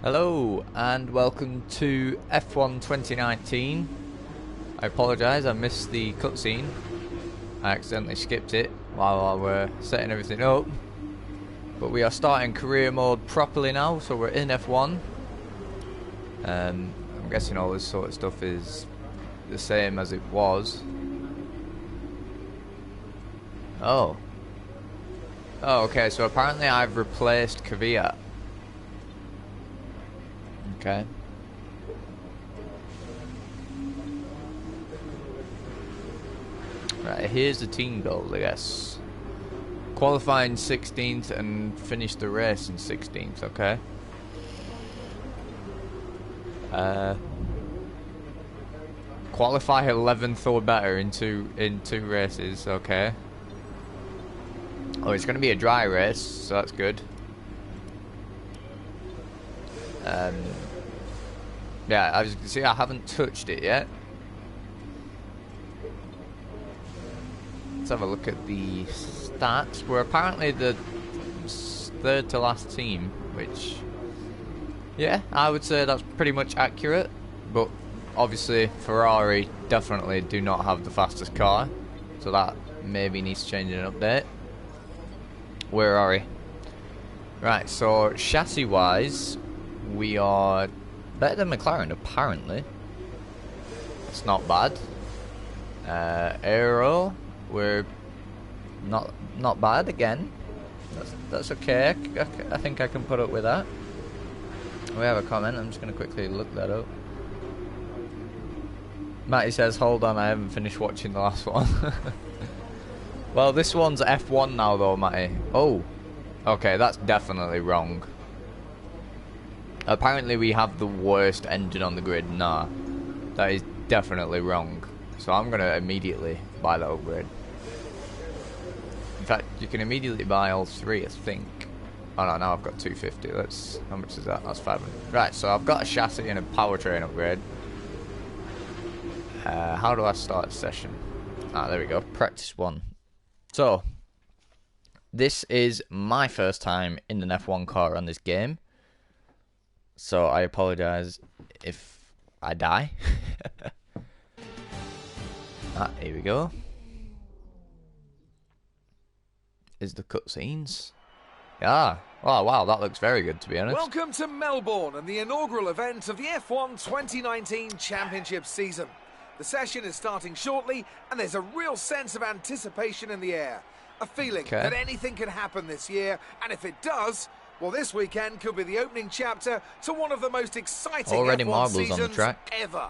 Hello and welcome to F1 2019. I apologise, I missed the cutscene. I accidentally skipped it while I were setting everything up. But we are starting career mode properly now, so we're in F1. I'm guessing all this sort of stuff is the same as it was. Oh, okay, so apparently I've replaced Kvyat. Okay. Right, here's the team goals, I guess. Qualifying 16th and finish the race in 16th, okay. Qualify 11th or better in two races, okay. Oh, it's going to be a dry race, so that's good. Yeah, as you can see, I haven't touched it yet. Let's have a look at the stats. We're apparently the third to last team, which, yeah, I would say that's pretty much accurate. But obviously, Ferrari definitely do not have the fastest car, so that maybe needs changing an update. Where are we? Right, so chassis-wise, we are better than McLaren, apparently. It's not bad. Aero, we're not bad again. That's okay. I think I can put up with that. We have a comment. I'm just going to quickly look that up. Matty says, "Hold on, I haven't finished watching the last one." Well, this one's F1 now, though, Matty. Oh, okay, that's definitely wrong. Apparently we have the worst engine on the grid. Nah, that is definitely wrong. So I'm going to immediately buy that upgrade. In fact, you can immediately buy all three, I think. Oh no, now I've got 250. Let's, how much is that? That's 500. Right, so I've got a chassis and a powertrain upgrade. How do I start a session? Ah, there we go. Practice 1. So, this is my first time in an F1 car on this game. So I apologise if I die. Here we go. Is the cutscenes? Yeah. Oh wow, that looks very good, to be honest. Welcome to Melbourne and the inaugural event of the F1 2019 Championship season. The session is starting shortly and there's a real sense of anticipation in the air. A feeling that anything can happen this year, and if it does, well, this weekend could be the opening chapter to one of the most exciting Already F1 marbles seasons on the track. ever.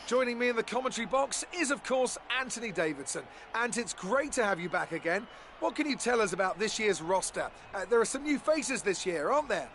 Joining me in the commentary box is, of course, Anthony Davidson. And it's great to have you back again. What can you tell us about this year's roster? There are some new faces this year, aren't there?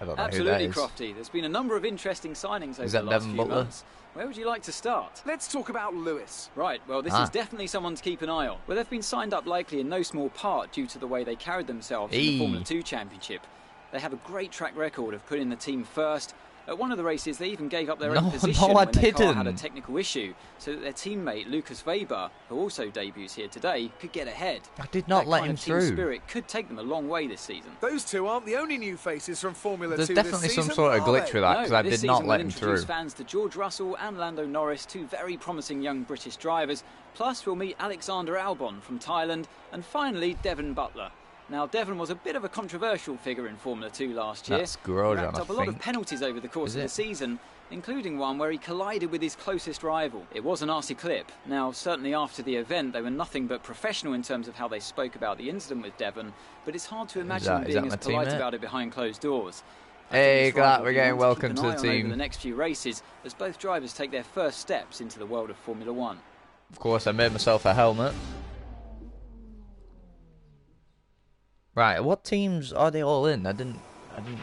I don't know Absolutely, who that is. Crofty. There's been a number of interesting signings over Is the that last Devon few Butler? months. Where would you like to start? Let's talk about Lewis. Right, well, this is definitely someone to keep an eye on. Well, they've been signed up likely in no small part due to the way they carried themselves in the Formula 2 Championship. They have a great track record of putting the team first. At one of the races, they even gave up their own position when their car had a technical issue, so that their teammate Lucas Weber, who also debuts here today, could get ahead. I did not let him through. That team spirit could take them a long way this season. Those two aren't the only new faces from Formula 2 There's this definitely season, some sort of glitch with that, because I this did not season let we'll him introduce through. fans to George Russell and Lando Norris, two very promising young British drivers. Plus, we'll meet Alexander Albon from Thailand, and finally, Devon Butler. Now, Devon was a bit of a controversial figure in Formula 2 last year. That's Grosjean, He racked up a lot of think. penalties over the course of the season, including one where he collided with his closest rival. It was a nasty clip. Now, certainly after the event, they were nothing but professional in terms of how they spoke about the incident with Devon, but it's hard to imagine them being as polite about it behind closed doors. Hey, glad we're getting welcome to the team. Over the next few races, as both drivers take their first steps into the world of Formula 1. Of course, I made myself a helmet. Right, what teams are they all in? I didn't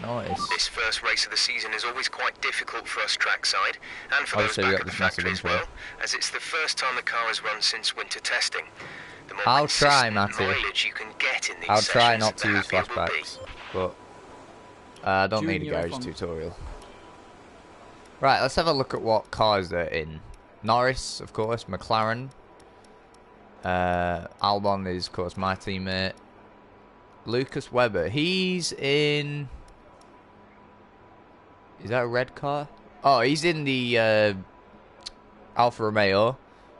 notice. This first race of the season is always quite difficult for us trackside, and for those back at the factory as well, as it's the first time the car has run since winter testing. The more I'll try, consistent Matty. mileage you can get in these I'll try sessions, not to the use happier we'll be. flashbacks, but I don't need a garage tutorial. Right, let's have a look at what cars they're in. Norris, of course, McLaren. Albon is, of course, my teammate. Lucas Weber, he's in Is that a red car? Oh, he's in the Alfa Romeo,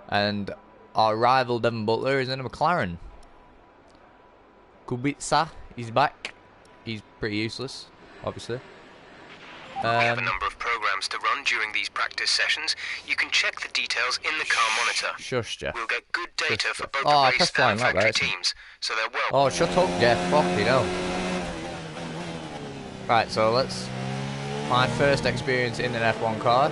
and our rival Devon Butler is in a McLaren. Kubica, he's back. He's pretty useless, obviously. We have a number of programs to run during these practice sessions. You can check the details in the car monitor. Shush, Jeff. We'll get good data for both the race and factory teams, so they're well... Oh, shut up, Jeff. Fuck, you know. Right, so let's... My first experience in an F1 car.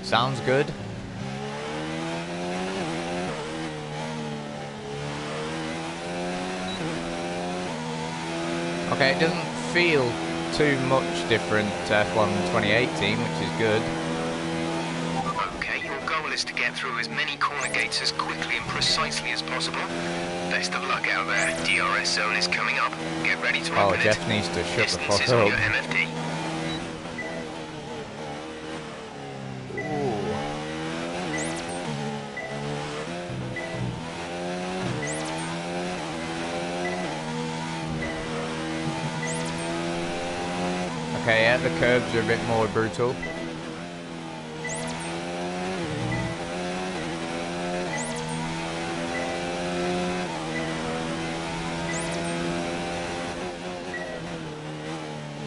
Sounds good. Okay, it doesn't feel too much different to F1 2018, which is good. Okay, your goal is to get through as many corner gates as quickly and precisely as possible. Best of luck out there. DRS zone is coming up. Get ready to open it. Jeff needs to shut the fuck up. up. Your MFD. Okay, yeah, the curbs are a bit more brutal.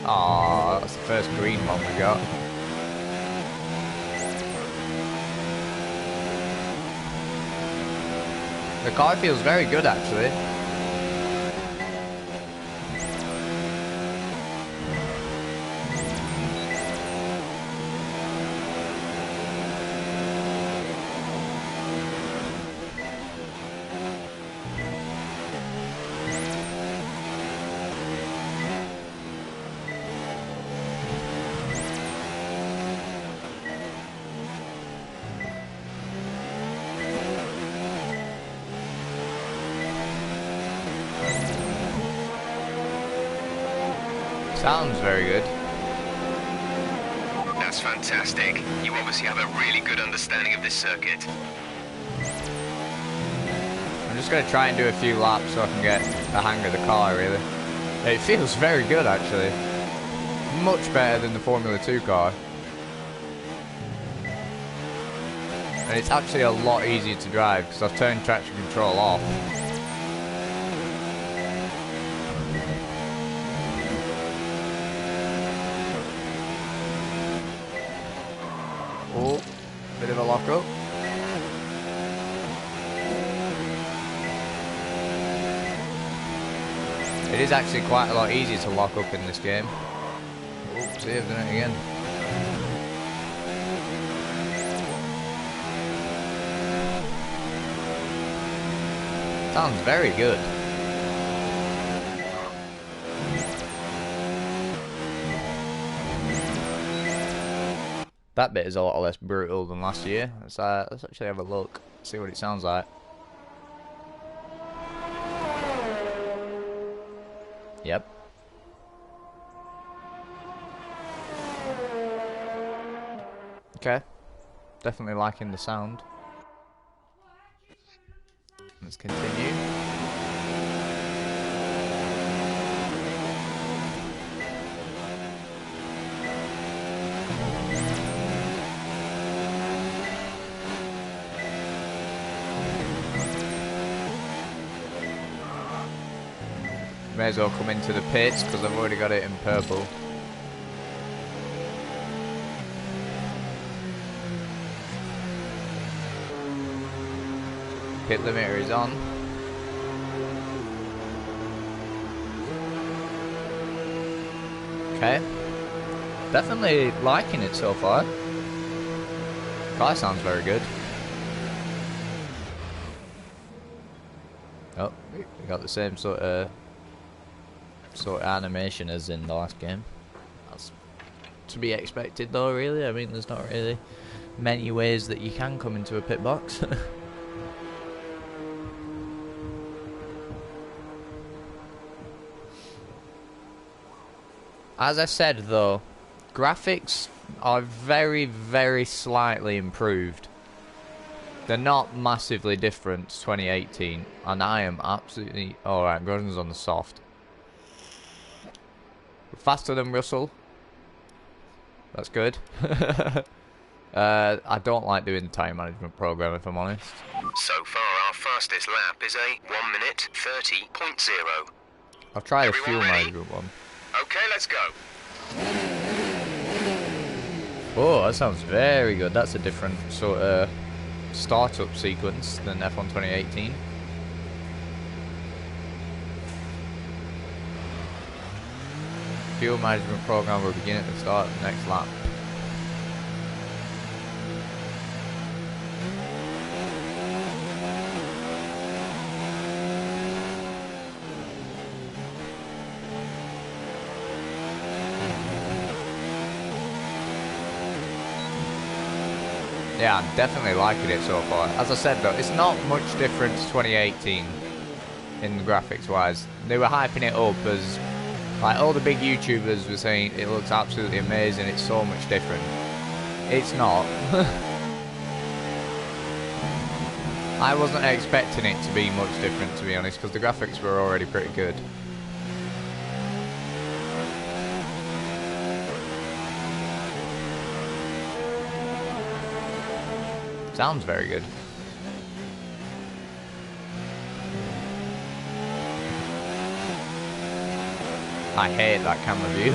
Ah, that's the first green one we got. The car feels very good, actually. Sounds very good. That's fantastic. You obviously have a really good understanding of this circuit. I'm just going to try and do a few laps so I can get the hang of the car, really. It feels very good, actually. Much better than the Formula 2 car. And it's actually a lot easier to drive because I've turned traction control off. Oh, bit of a lock-up. It is actually quite a lot easier to lock up in this game. Oh, see, I've done it again. Sounds very good. That bit is a lot less brutal than last year. Let's actually have a look, see what it sounds like. Yep. Okay. Definitely liking the sound. Let's continue. May as well come into the pits because I've already got it in purple. Pit limiter is on. Okay. Definitely liking it so far. Car sounds very good. Oh, we got the same sort of animation as in the last game. That's to be expected though, really. I mean, there's not really many ways that you can come into a pit box. As I said though, graphics are very, very slightly improved. They're not massively different to 2018, and I am absolutely... Alright, Grosjean's on the soft. Faster than Russell. That's good. I don't like doing the tyre management program, if I'm honest. So far, our fastest lap is a 1:30.0. I'll try the Everyone fuel ready? management one. Okay, let's go. Oh, that sounds very good. That's a different sort of startup sequence than F1 2018. Fuel management program will begin at the start of the next lap. Yeah, I'm definitely liking it so far. As I said though, it's not much different to 2018 in the graphics wise. They were hyping it up as, like, all the big YouTubers were saying it looks absolutely amazing, it's so much different. It's not. I wasn't expecting it to be much different, to be honest, because the graphics were already pretty good. Sounds very good. I hate that camera view.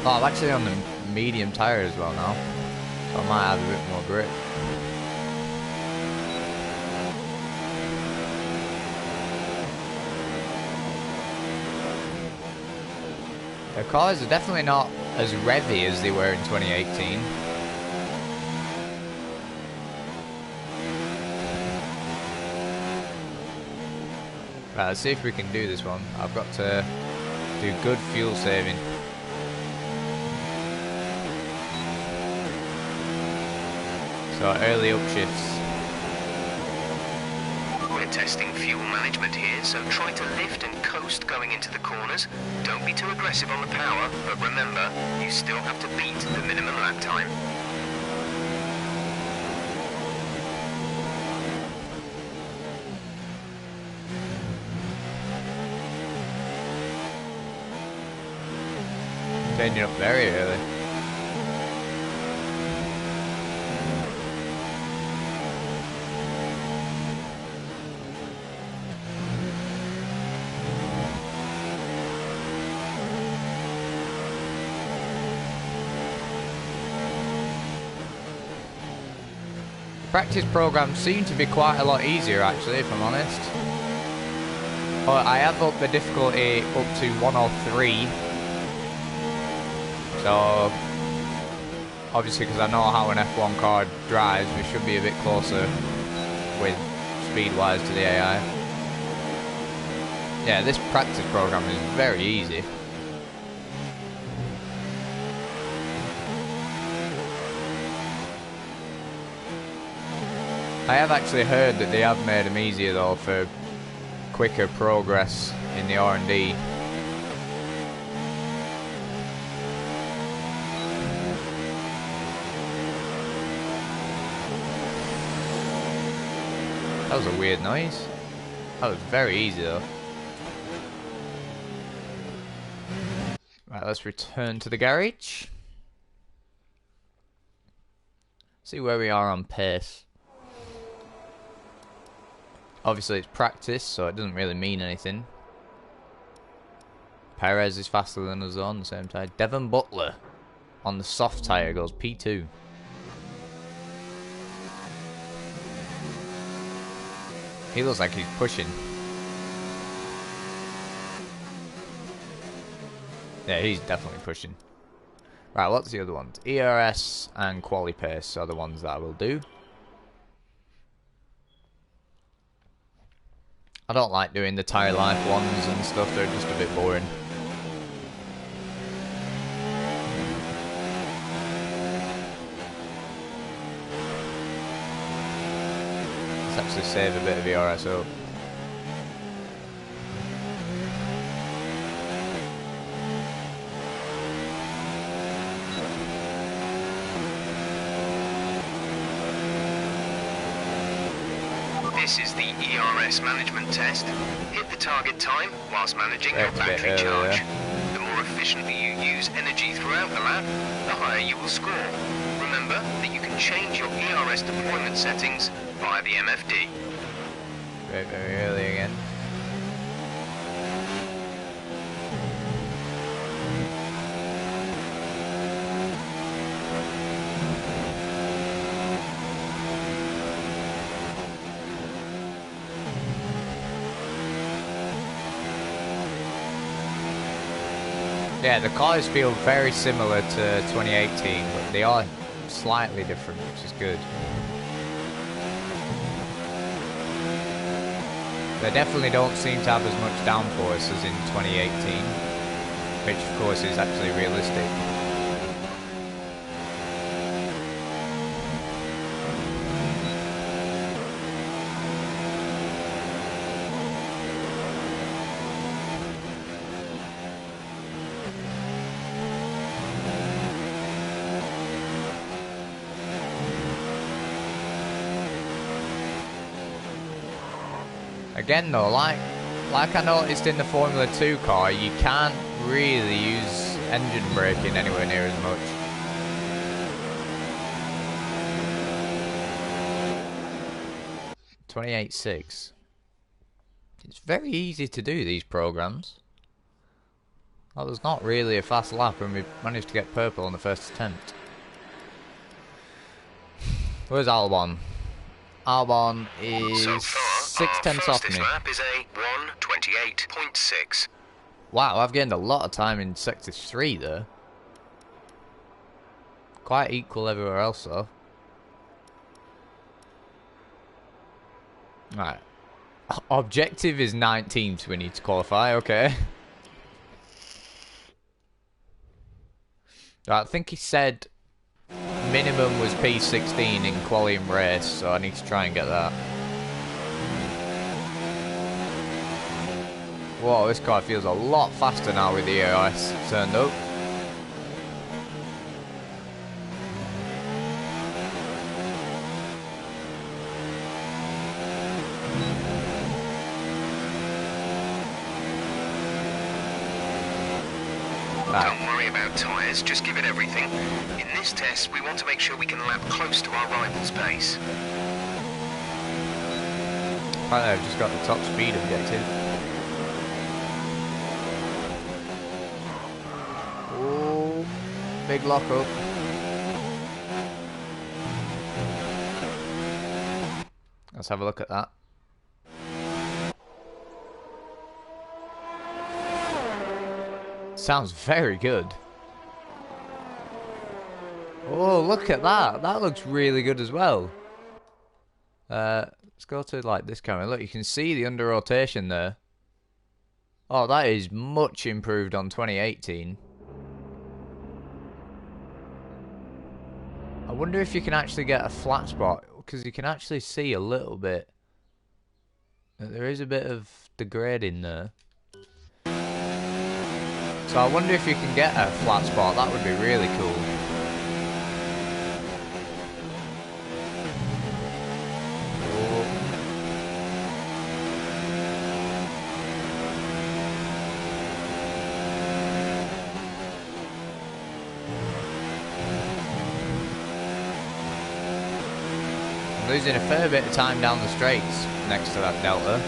Oh, I'm actually on the medium tyre as well now, so I might have a bit more grip. The cars are definitely not as revvy as they were in 2018. Right, let's see if we can do this one. I've got to do good fuel saving. So early upshifts. We're testing fuel management here, so try to lift and coast going into the corners. Don't be too aggressive on the power, but remember, you still have to beat the minimum lap time. Changing up very early. Practice programs seem to be quite a lot easier, actually, if I'm honest. But I have upped the difficulty up to 103. So, obviously, because I know how an F1 car drives, we should be a bit closer with speed-wise to the AI. Yeah, this practice program is very easy. I have actually heard that they have made them easier though for quicker progress in the R&D. That was a weird noise. That was very easy though. Right, let's return to the garage. See where we are on pace. Obviously it's practice, so it doesn't really mean anything. Perez is faster than us on the same tyre. Devon Butler on the soft tyre goes P2. He looks like he's pushing. Yeah, he's definitely pushing. Right, what's the other ones? ERS and Quali Pace are the ones that I will do. I don't like doing the tyre life ones and stuff, they're just a bit boring. Let's actually save a bit of ERS up. This is the ERS management test. Hit the target time whilst managing your battery charge. The more efficiently you use energy throughout the lap, the higher you will score. Remember that you can change your ERS deployment settings via the MFD. Very, very early again. Yeah, the cars feel very similar to 2018, but they are slightly different, which is good. They definitely don't seem to have as much downforce as in 2018, which of course is actually realistic. Again though, like I noticed in the Formula 2 car, you can't really use engine braking anywhere near as much. .28.6. It's very easy to do these programs. That was not really a fast lap and we managed to get purple on the first attempt. Where's Albon? Albon is So far, 6/10 off me. lap is a 1:28.6. Wow, I've gained a lot of time in Sector 3 there. Quite equal everywhere else though. Right. Objective is 19th, we need to qualify, okay. Right, I think he said minimum was P16 in qualifying race, so I need to try and get that. Whoa, this car feels a lot faster now with the ERS turned up. Don't worry about tyres, just give it everything. In this test, we want to make sure we can lap close to our rival's pace. Apparently I've just got the top speed objective. Oh, big lock up. Let's have a look at that. Sounds very good. Oh, look at that. That looks really good as well. Let's go to like this camera. Look, you can see the under rotation there. Oh, that is much improved on 2018. I wonder if you can actually get a flat spot, because you can actually see a little bit. There is a bit of degrading there. So I wonder if you can get a flat spot. That would be really cool. I'm losing a fair bit of time down the straights next to that delta.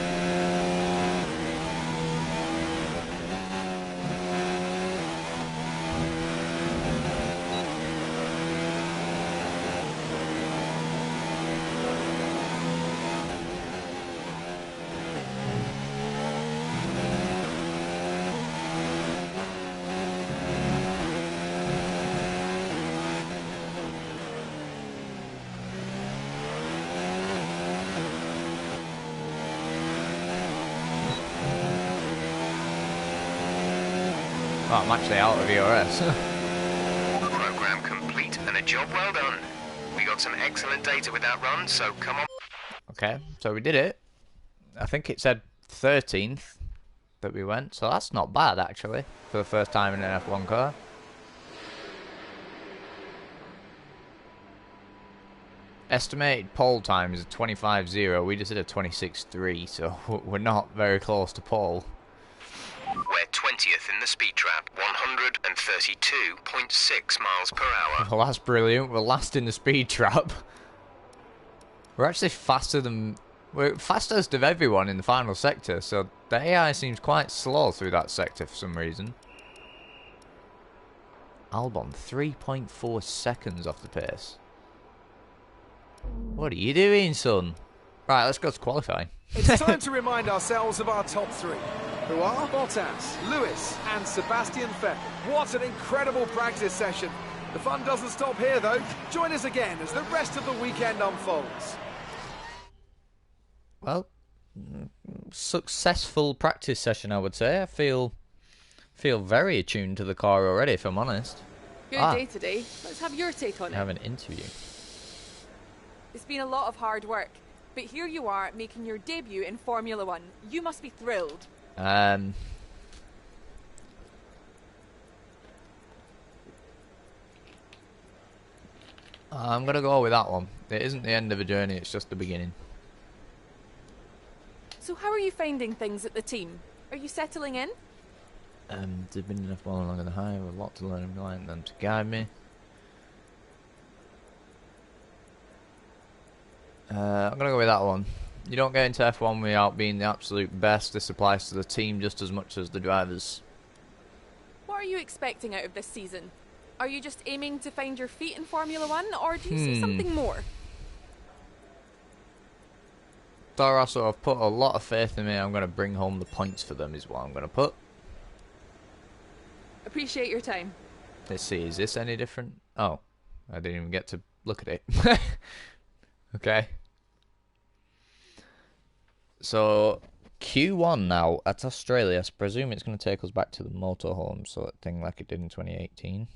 Oh, I'm actually out of ERS. Program complete and a job well done. We got some excellent data with that run, so come on. Okay, so we did it. I think it said 13th that we went, so that's not bad actually for the first time in an F1 car. estimated pole time is a 25.0. We just did a 26.3, so we're not very close to pole. We're 20th in the speed trap, 132.6 miles per hour. Well, that's brilliant. We're last in the speed trap. We're actually we're fastest of everyone in the final sector, so the AI seems quite slow through that sector for some reason. Albon, 3.4 seconds off the pace. What are you doing, son? Right, let's go to qualifying. It's time to remind ourselves of our top three, who are Bottas, Lewis and Sebastian Vettel. What an incredible practice session. The fun doesn't stop here, though. Join us again as the rest of the weekend unfolds. Well, successful practice session, I would say. I feel very attuned to the car already, if I'm honest. Good day today. Let's have your take on it. Have an interview. It's been a lot of hard work, but here you are making your debut in Formula One. You must be thrilled. I'm gonna go with that one. It isn't the end of a journey, it's just the beginning. So how are you finding things at the team? Are you settling in? They've been enough while along in the high, with a lot to learn and relying on them to guide me. I'm gonna go with that one. You don't get into F1 without being the absolute best. This applies to the team just as much as the drivers. What are you expecting out of this season? Are you just aiming to find your feet in Formula One, or do you see something more? Toro have put a lot of faith in me. I'm going to bring home the points for them is what I'm going to put. Appreciate your time. Let's see, is this any different? Oh, I didn't even get to look at it. Okay. So, Q1 now at Australia. I presume it's going to take us back to the motorhome sort of thing like it did in 2018.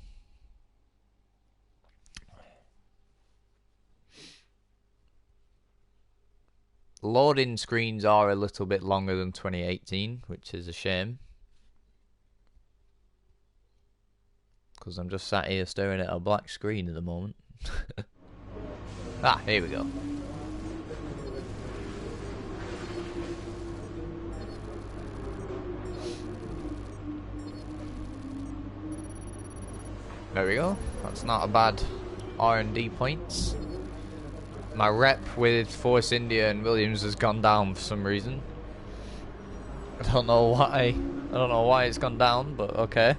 Loading screens are a little bit longer than 2018, which is a shame. Because I'm just sat here staring at a black screen at the moment. Ah, here we go. There we go. That's not a bad R&D points. My rep with Force India and Williams has gone down for some reason. I don't know why. I don't know why it's gone down, but okay.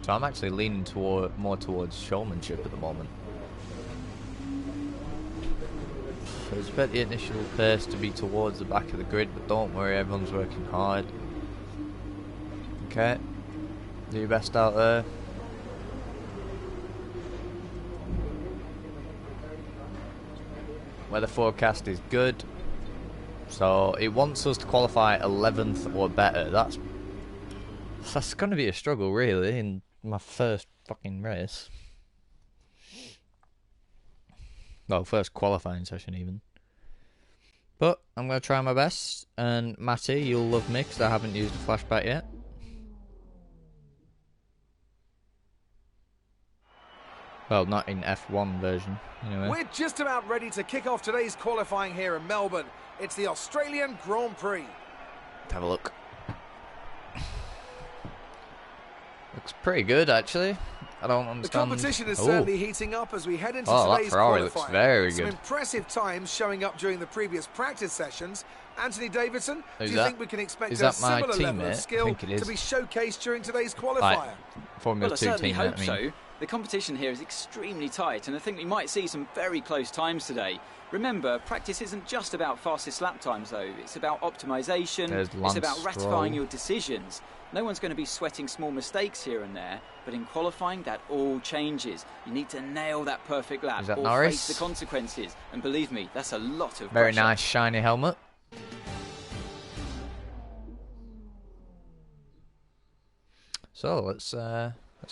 So I'm actually leaning more towards showmanship at the moment. So I expect the initial pace to be towards the back of the grid, but don't worry, everyone's working hard. Okay, do your best out there. Weather forecast is good, so it wants us to qualify 11th or better. That's going to be a struggle, really, in my first fucking race. Well, first qualifying session even. But I'm going to try my best, and Matty, you'll love me because I haven't used a flashback yet. Well, not in F1 version, anyway. We're just about ready to kick off today's qualifying here in Melbourne. It's the Australian Grand Prix. Let's have a look. Looks pretty good, actually. I don't understand. The competition is certainly heating up as we head into that today's Ferrari qualifying. looks very Some good. impressive times showing up during the previous practice sessions. Anthony Davidson, do you think we can expect a similar level of skill to be showcased during today's qualifier? Formula 2 I certainly teammate, hope so. The competition here is extremely tight, and I think we might see some very close times today. Remember, practice isn't just about fastest lap times, though. It's about optimisation. It's about ratifying your decisions. No one's going to be sweating small mistakes here and there, but in qualifying, that all changes. You need to nail that perfect lap or Norris? face the consequences. And believe me, that's a lot of Very pressure. nice, shiny helmet. So let's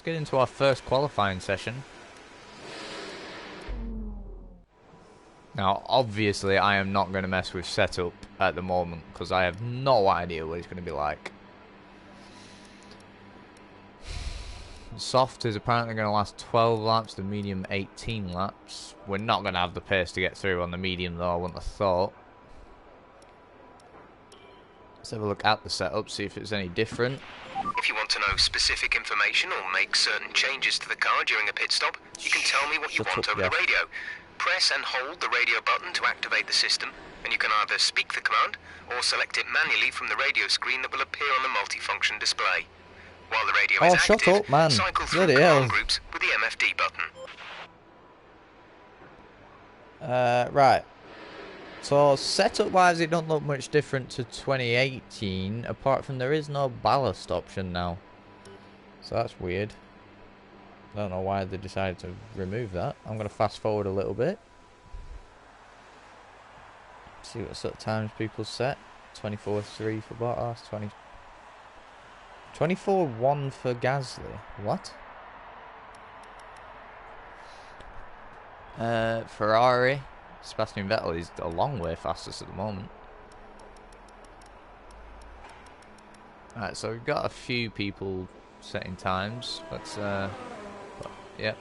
get into our first qualifying session. Now, obviously, I am not going to mess with setup at the moment because I have no idea what it's going to be like. Soft is apparently going to last 12 laps, the medium 18 laps. We're not going to have the pace to get through on the medium though, I wouldn't have thought. Let's have a look at the setup, see if it's any different. If you want to know specific information or make certain changes to the car during a pit stop, you can tell me what you want over the radio. Press and hold the radio button to activate the system, and you can either speak the command or select it manually from the radio screen that will appear on the multifunction display. While the radio is active, shut up, man. cycle through Bloody command hell. groups with the MFD button. Right. So, setup-wise, it don't look much different to 2018, apart from there is no ballast option now. So that's weird. I don't know why they decided to remove that. I'm going to fast forward a little bit. See what sort of times people set. 24.3 for Bottas, 24.1 for Gasly. What? Ferrari. Sebastian Vettel is a long way fastest at the moment. Alright, so we've got a few people setting times. Let's yep.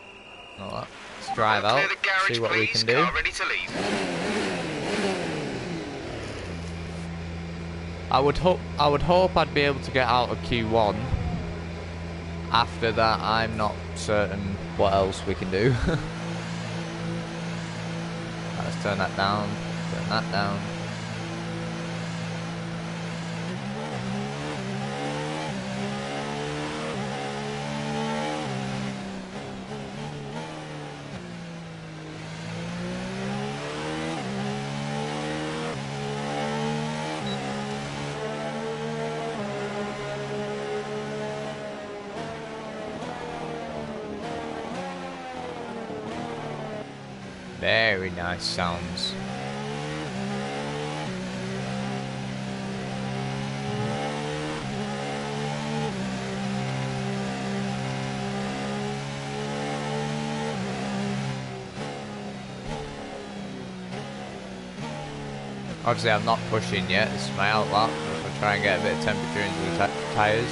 Not that. Let's drive out, see what we can do. Ready to leave. I would hope I'd be able to get out of Q1. After that, I'm not certain what else we can do. Let's turn that down. Turn that down. Very nice sounds. Obviously I'm not pushing yet, this is my out lap, so I'll try and get a bit of temperature into the tyres.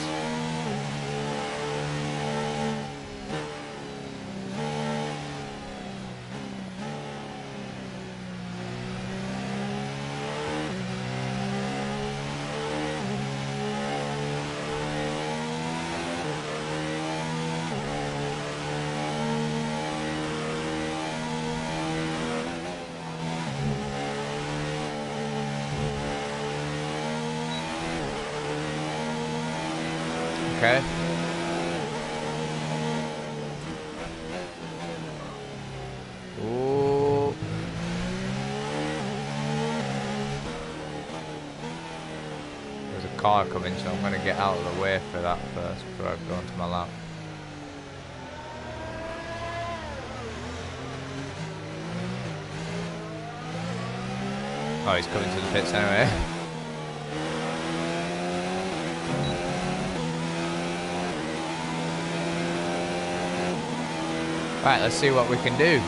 Okay. Ooh. There's a car coming, so I'm going to get out of the way for that first before I go onto my lap. Oh, he's coming to the pits anyway. Right, let's see what we can do.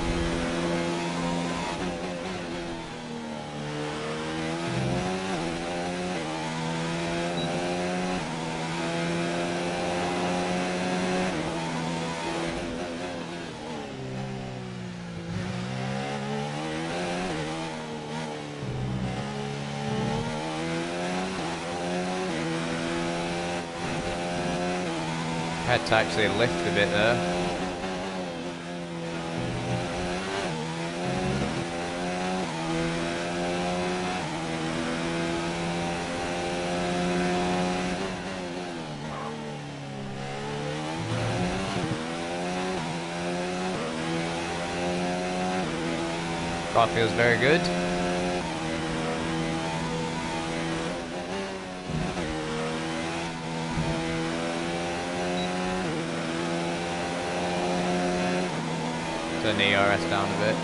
Had to actually lift a bit there. Car feels very good. Turn the ERS down a bit.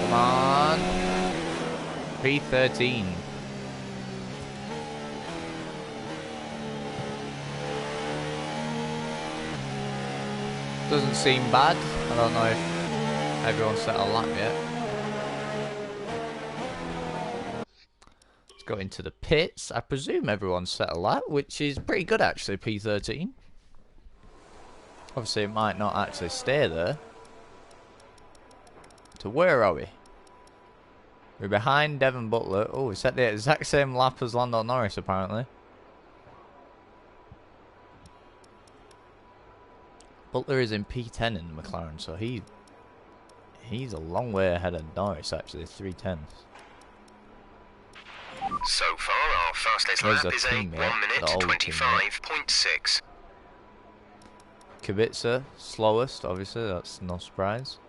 Come on. P13. Doesn't seem bad. I don't know if everyone's set a lap yet. Let's go into the pits. I presume everyone's set a lap, which is pretty good actually, P13. Obviously it might not actually stay there. So where are we? We're behind Devon Butler. Oh, we set the exact same lap as Lando Norris apparently. Butler is in P10 in the McLaren, so he's a long way ahead of Norris actually, 3/10. So far, our fastest lap is a 1 minute 25.6. Kubica, slowest, obviously, that's no surprise.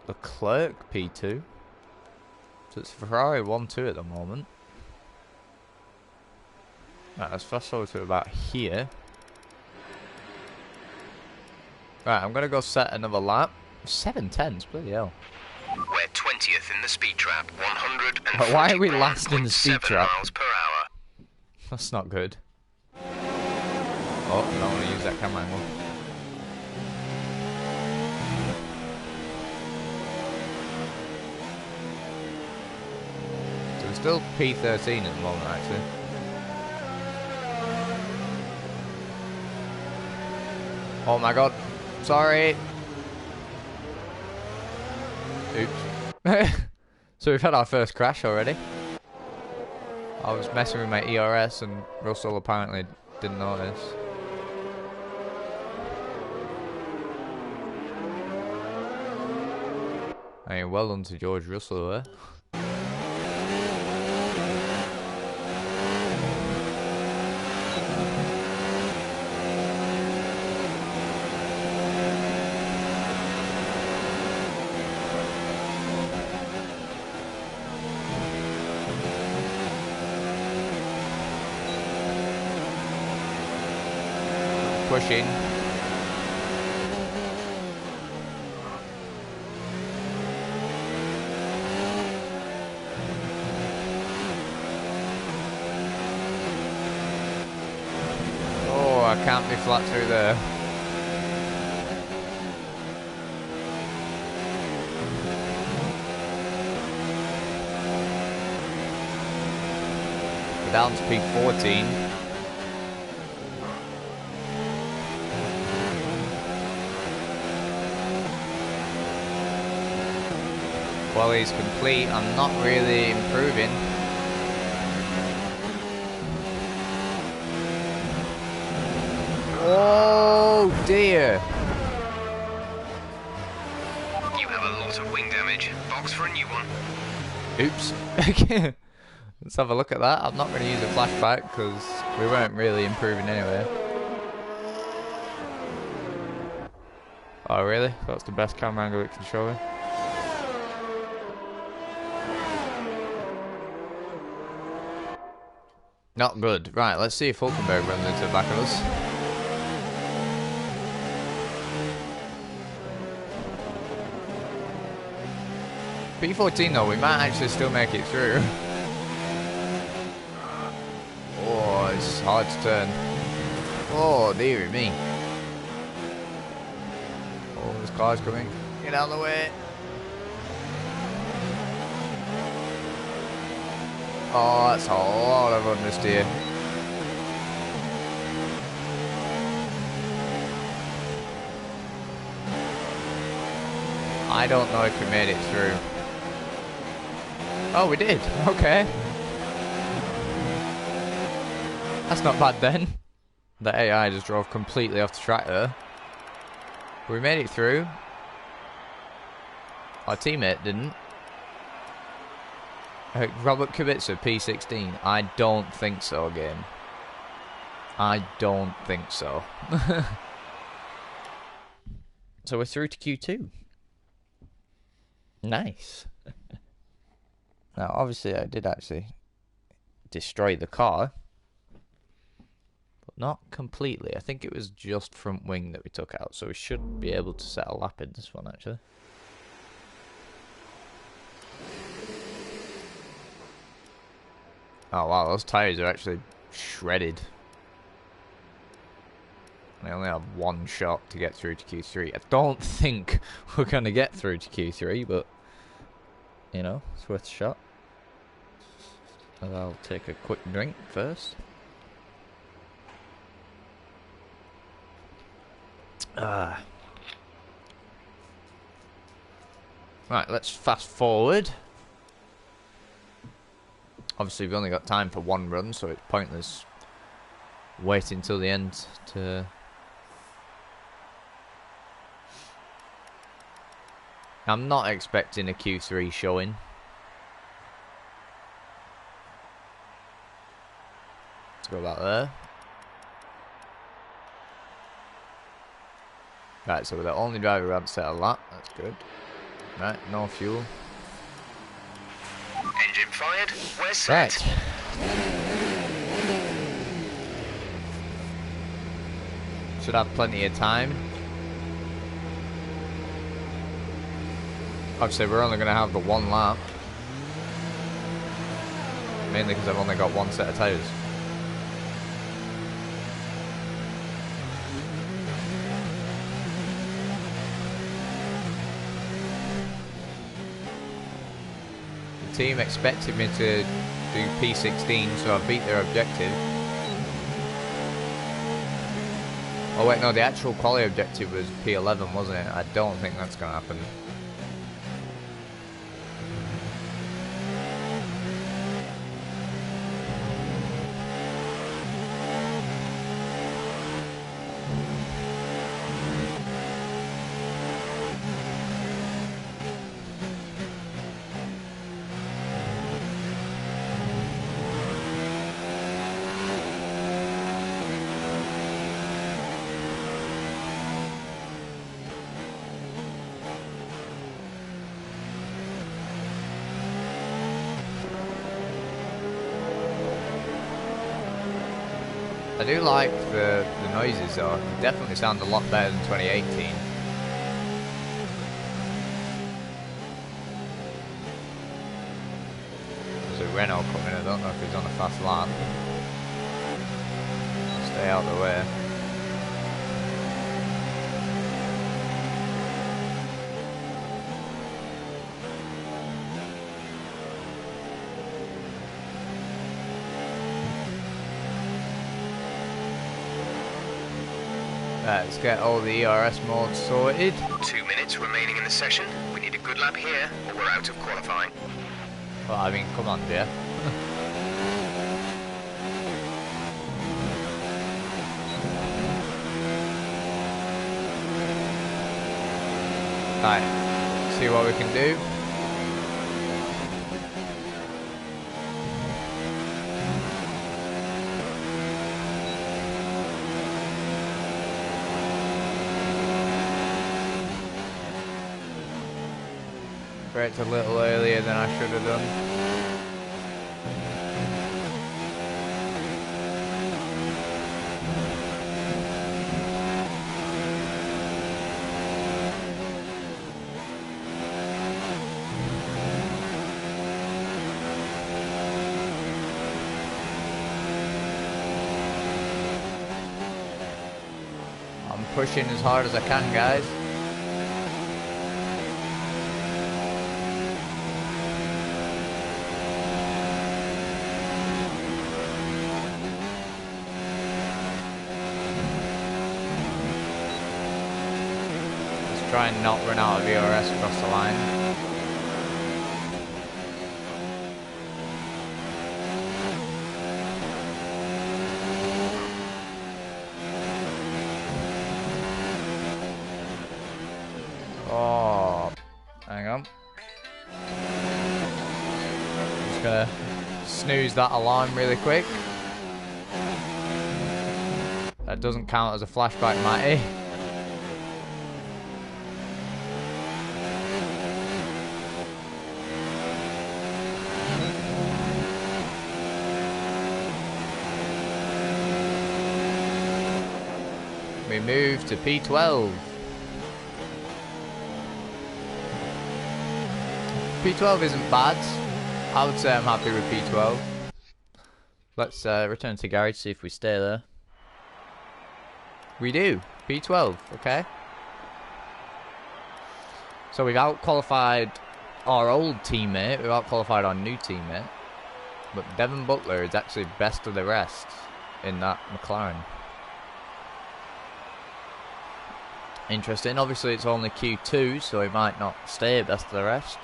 Leclerc, P2. So it's Ferrari 1-2 at the moment. Right, let's fast forward to about here. Right, I'm going to go set another lap. 7/10s, bloody hell. We're 20th in the speed trap, 100. But why are we last in the speed trap? Miles per hour. That's not good. Oh, I don't want to use that camera angle. So we're still P13 at the moment, actually. Oh my god. Sorry. Oops. So we've had our first crash already. I was messing with my ERS and Russell apparently didn't notice. I mean, well done to George Russell there. Pushing. Oh, I can't be flat through there. We're down to P14. Well, he's complete. I'm not really improving. Oh dear. You have a lot of wing damage. Box for a new one. Oops. Let's have a look at that. I'm not going to use a flashback because we weren't really improving anyway. Oh really? That's the best camera angle it can show me. Not good. Right, let's see if Hulkenberg runs into the back of us. P14 though, we might actually still make it through. Oh, it's hard to turn. Oh, dear me. Oh, this car's coming. Get out of the way. Oh, that's a lot of understeer. I don't know if we made it through. Oh, we did. Okay. That's not bad then. The AI just drove completely off the track there. We made it through. Our teammate didn't. Robert Kubica, P16. I don't think so, game. I don't think so. So we're through to Q2. Nice. Now, obviously, I did actually destroy the car. But not completely. I think it was just front wing that we took out. So we should be able to set a lap in this one, actually. Oh wow, those tyres are actually shredded. I only have one shot to get through to Q3. I don't think we're going to get through to Q3, but, you know, it's worth a shot. And I'll take a quick drink first. Right, let's fast forward. Obviously, we've only got time for one run, so it's pointless waiting till the end to... I'm not expecting a Q3 showing. Let's go back there. Right, so we're the only driver who hasn't set a lap. That's good. Right, no fuel. Engine fired. We're set. Right. Should have plenty of time. Obviously, we're only going to have the one lap. Mainly because I've only got one set of tyres. The team expected me to do P16, so I beat their objective. Oh wait, no, the actual quali objective was P11, wasn't it? I don't think that's going to happen. I do like the noises though. It definitely sounds a lot better than 2018. There's a Renault coming, I don't know if he's on a fast lap. Stay out of the way. Let's get all the ERS modes sorted. 2 minutes remaining in the session. We need a good lap here, or we're out of qualifying. Well, I mean, come on, dear. Right, see what we can do. Braked a little earlier than I should have done. I'm pushing as hard as I can, guys. Try and not run out of ERS across the line. Oh, hang on. Just gonna snooze that alarm really quick. That doesn't count as a flashback, Matty. We move to P12. P12 isn't bad. I would say I'm happy with P12. Let's return to garage, see if we stay there. We do. P12, okay. So we've out-qualified our old teammate, we've out-qualified our new teammate. But Devon Butler is actually best of the rest in that McLaren. Interesting. Obviously, it's only Q2, so he might not stay best of the rest.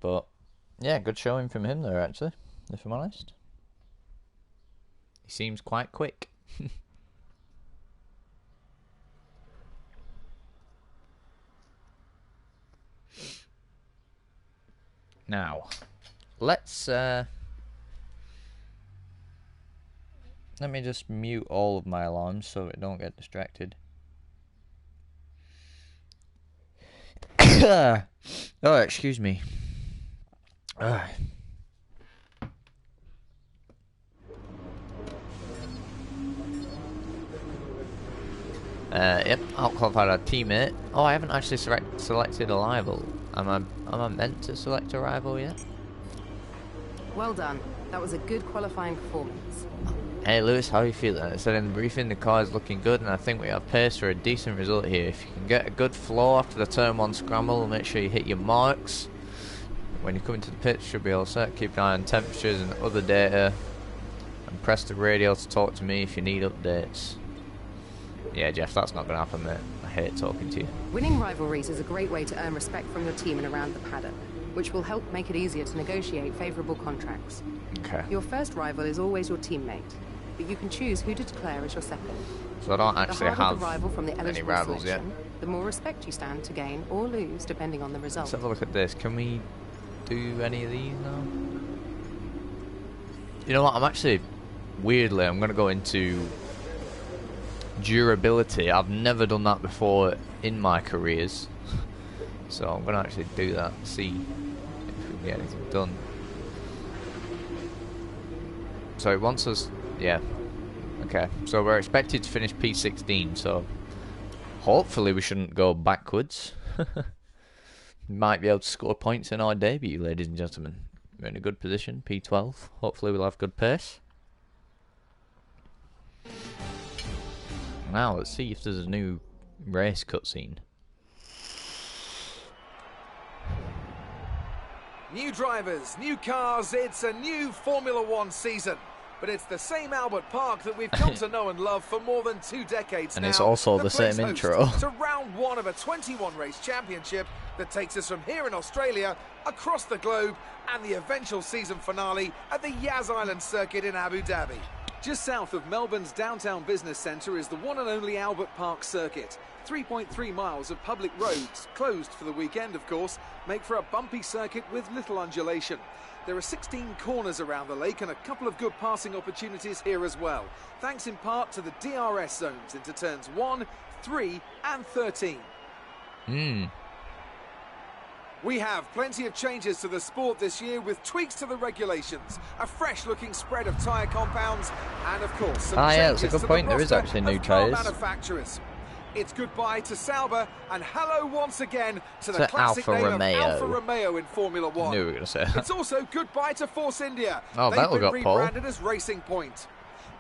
But, yeah, good showing from him there, actually, if I'm honest. He seems quite quick. Now, let's... let me just mute all of my alarms so I don't get distracted. Oh, excuse me. Yep, out-qualified our teammate. Oh, I haven't actually selected a rival. Am I meant to select a rival yet? Well done. That was a good qualifying performance. Hey Lewis, how are you feeling? I said in the briefing the car is looking good and I think we have pace for a decent result here. If you can get a good flow after the turn 1 scramble, make sure you hit your marks. When you come into the pit, should be all set. Keep an eye on temperatures and other data. And press the radio to talk to me if you need updates. Yeah, Jeff, that's not going to happen, mate. I hate talking to you. Winning rivalries is a great way to earn respect from your team and around the paddock, which will help make it easier to negotiate favourable contracts. Okay. Your first rival is always your teammate, but you can choose who to declare as your second. So I don't actually have the rival from the any rivals yet. The more respect you stand to gain or lose, depending on the result. Let's have a look at this. Can we do any of these now? You know what? I'm actually, weirdly, I'm going to go into durability. I've never done that before in my careers. So I'm going to actually do that, see if we can get anything done. So it wants us, yeah. Okay, so we're expected to finish P16, so hopefully we shouldn't go backwards. Might be able to score points in our debut, ladies and gentlemen. We're in a good position, P12. Hopefully we'll have good pace. Now, let's see if there's a new race cutscene. New drivers, new cars, it's a new Formula One season. But it's the same Albert Park that we've come to know and love for more than 2 decades and now. it's also the same intro. To round 1 of a 21-race championship that takes us from here in Australia, across the globe, and the eventual season finale at the Yas Island circuit in Abu Dhabi. Just south of Melbourne's downtown business centre is the one and only Albert Park circuit. 3.3 miles of public roads, closed for the weekend of course, make for a bumpy circuit with little undulation. There are 16 corners around the lake and a couple of good passing opportunities here as well, thanks in part to the DRS zones into turns 1, 3 and 13. We have plenty of changes to the sport this year with tweaks to the regulations, a fresh-looking spread of tyre compounds, and of course some changes yeah, that's a good point. There is actually new tyres. Manufacturers. It's goodbye to Sauber and hello once again to the classic Alfa name Romeo. of Alfa Romeo in Formula One. I knew we were going to say that. It's also goodbye to Force India. Oh, that'll got Paul. They've been rebranded as Racing Point.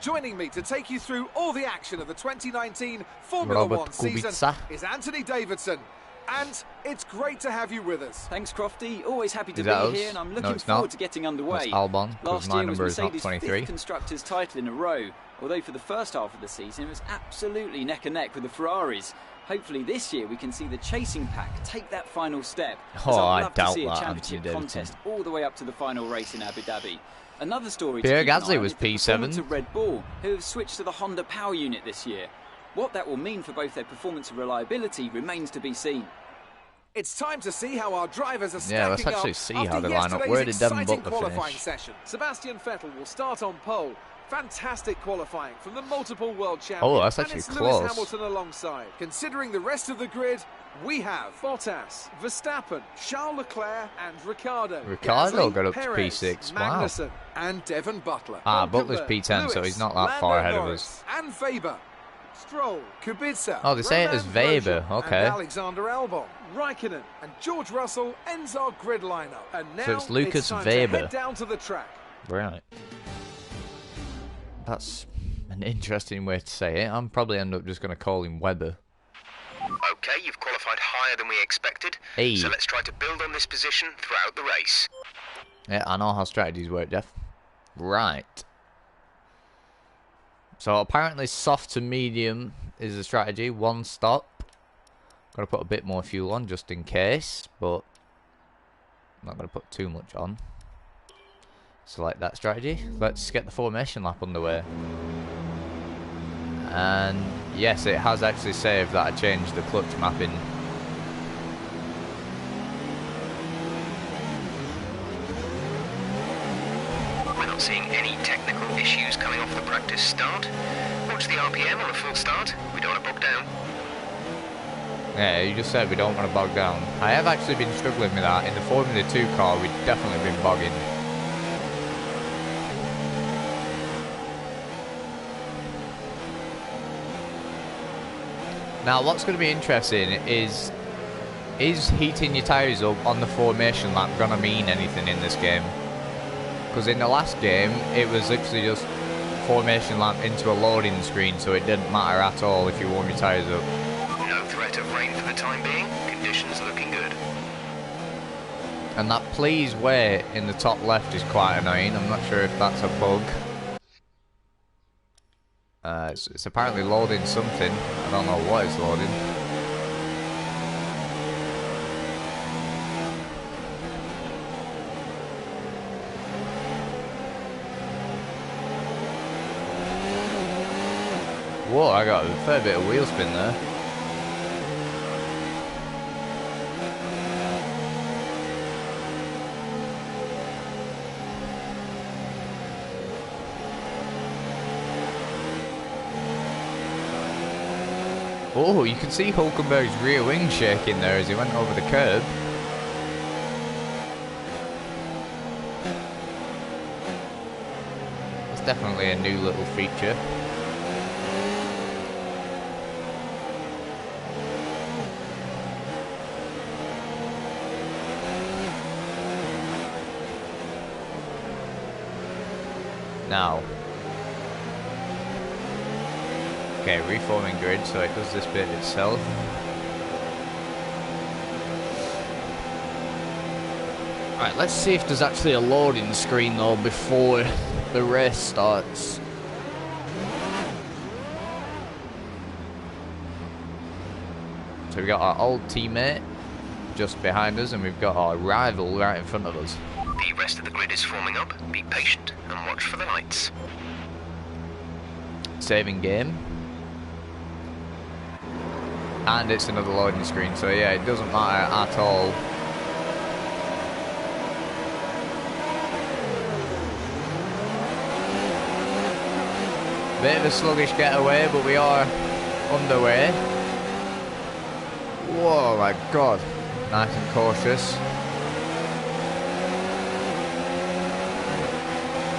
Joining me to take you through all the action of the 2019 Formula One season is Anthony Davidson. And it's great to have you with us. Thanks, Crofty. Always happy to be here, and I'm looking forward to getting underway. That's Albon, Last my year was number is not Mercedes' 23. 5th Constructors' title in a row, although for the first half of the season it was absolutely neck and neck with the Ferraris. Hopefully this year we can see the chasing pack take that final step. Oh, I'd I love doubt to see a that, championship contest all the way up to the final race in Abu Dhabi. Another story Pierre to keep an Gasly eye on was is the P7. performance of Red Bull, who have switched to the Honda power unit this year. What that will mean for both their performance and reliability remains to be seen. It's time to see how our drivers are stacking up. Yeah, let's actually see how they line up. Yesterday's Where did Devon exciting Butler qualifying finish? session. Sebastian Vettel will start on pole. Fantastic qualifying from the multiple world champion. Oh, that's actually and it's close. Lewis Hamilton alongside. Considering the rest of the grid, we have Bottas, Verstappen, Charles Leclerc and Ricciardo. Ricciardo Gasly, got up to Perez, P6. Wow. Magnussen and Devon Butler. Butler's P10, Lewis, so he's not that Lando far ahead of Norris, us. And Weber. Stroll, Kubica. Oh, they say it as Weber. Grosjean, Okay. And Alexander Albon, Raikkonen, and George Russell ends our grid lineup. And now So it's Lucas time Weber. to head down to the track. Right. That's an interesting way to say it. I'm probably end up just going to call him Webber. Okay, you've qualified higher than we expected. Hey. So let's try to build on this position throughout the race. Yeah, I know how strategies work, Jeff. Right. So apparently soft to medium is the strategy. One stop. Got to put a bit more fuel on just in case, but I'm not going to put too much on. Select that strategy. Let's get the formation lap underway. And yes, it has actually saved that I changed the clutch mapping. We're not seeing any technical issues coming off the practice start. Watch the RPM on a full start. We don't want to bog down. Yeah, you just said we don't want to bog down. I have actually been struggling with that. In the Formula 2 car, we've definitely been bogging. Now, what's going to be interesting is heating your tyres up on the formation lap going to mean anything in this game? Because in the last game, it was literally just formation lap into a loading screen, so it didn't matter at all if you warm your tyres up. No threat of rain for the time being. Conditions looking good. And that please wait in the top left is quite annoying. I'm not sure if that's a bug. It's apparently loading something. I don't know what it's loading. Whoa, I got a fair bit of wheel spin there. Oh, you can see Hulkenberg's rear wing shaking there as he went over the curb. It's definitely a new little feature. Now. Okay, reforming grid, so it does this bit itself. Right, let's see if there's actually a loading screen though before the race starts. So we've got our old teammate just behind us, and we've got our rival right in front of us. The rest of the grid is forming up. Be patient and watch for the lights. Saving game. And it's another loading screen, so yeah, it doesn't matter at all. Bit of a sluggish getaway, but we are underway. Whoa, my God. Nice and cautious.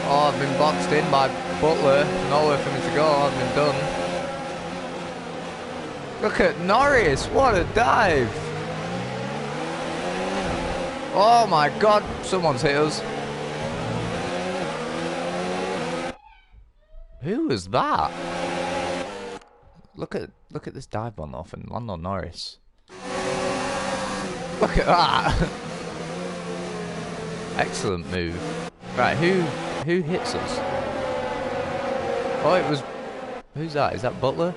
Oh, I've been boxed in by Butler. Nowhere for me to go. I've been done. Look at Norris, what a dive! Oh my God, someone's hit us. Who was that? Look at this dive on off and Lando Norris. Look at that! Excellent move. Right, who hits us? Oh, it was. Who's that? Is that Butler?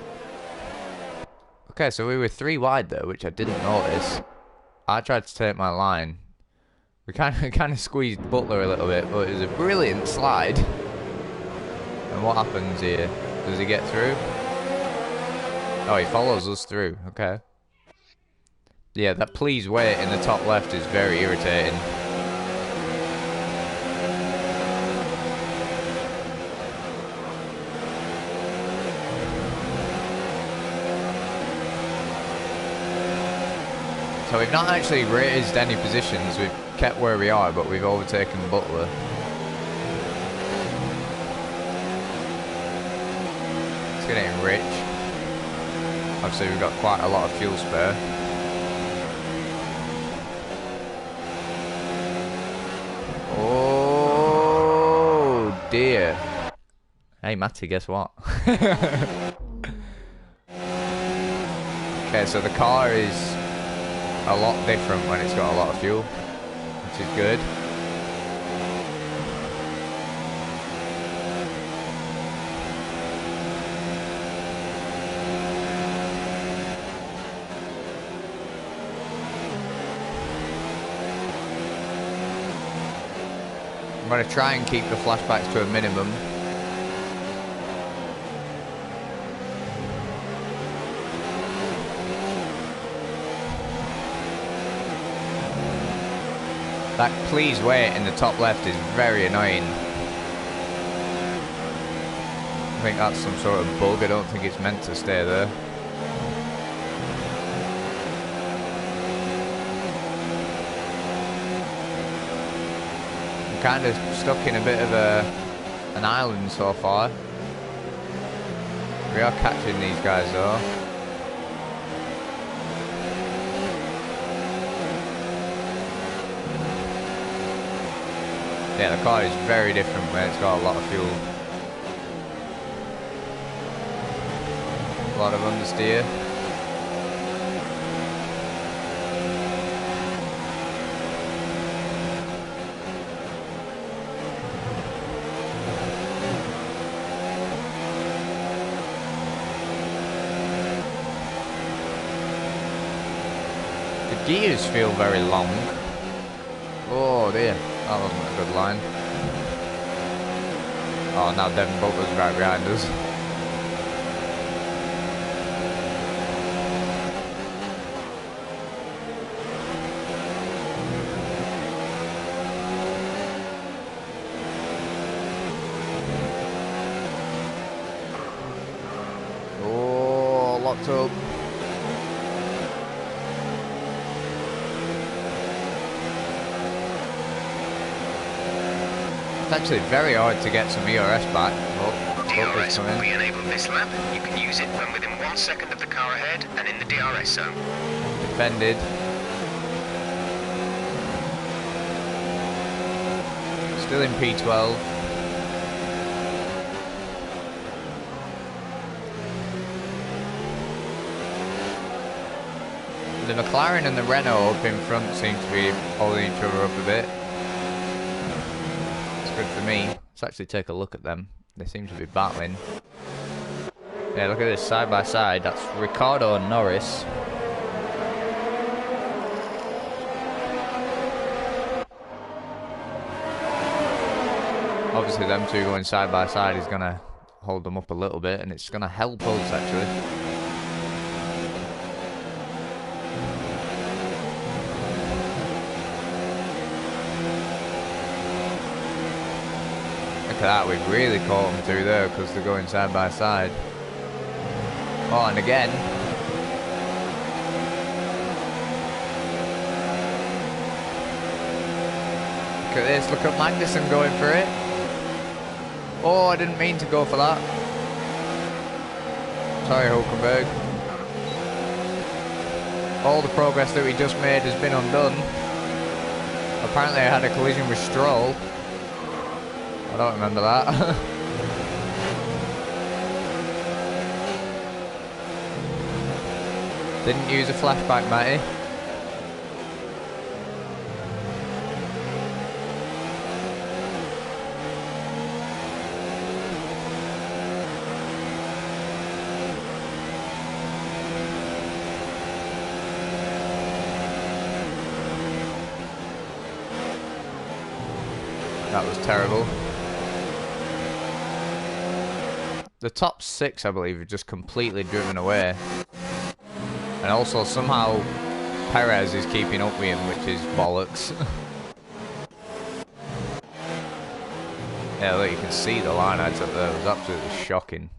Okay, so we were 3 wide there, which I didn't notice. I tried to take my line. We kind of squeezed Butler a little bit, but it was a brilliant slide. And what happens here? Does he get through? Oh, he follows us through. Okay. Yeah, that please wait in the top left is very irritating. So we've not actually raised any positions, we've kept where we are, but we've overtaken Butler. It's getting rich. Obviously we've got quite a lot of fuel spare. Oh dear. Hey, Matty, guess what? Okay, so the car is a lot different when it's got a lot of fuel, which is good. I'm going to try and keep the flashbacks to a minimum. That please wait in the top left is very annoying. I think that's some sort of bug. I don't think it's meant to stay there. I'm kind of stuck in a bit of an island so far. We are catching these guys though. Yeah, the car is very different when it's got a lot of fuel. A lot of understeer. The gears feel very long. Oh dear. That wasn't a good line. Oh, now Devin Butler's right behind us. Oh, locked up. It's actually very hard to get some ERS back. DRS will be enabled this lap. You can use it when within 1 second of the car ahead and in the DRS zone. Defended. Still in P12. The McLaren and the Renault up in front seem to be holding each other up a bit. Good for me. Let's actually take a look at them. They seem to be battling. Yeah, look at this side by side. That's Ricciardo and Norris. Obviously them two going side by side is going to hold them up a little bit, and it's going to help us actually. Look at that, we've really caught them through there because they're going side by side. Oh, and again. Look at this, look at Magnussen going for it. Oh, I didn't mean to go for that. Sorry, Hulkenberg. All the progress that we just made has been undone. Apparently I had a collision with Stroll. I don't remember that. Didn't use a flashback, Matty. That was terrible. The top 6, I believe, are just completely driven away. And also, somehow, Perez is keeping up with him, which is bollocks. Yeah, look, you can see the line I took there. It was absolutely shocking.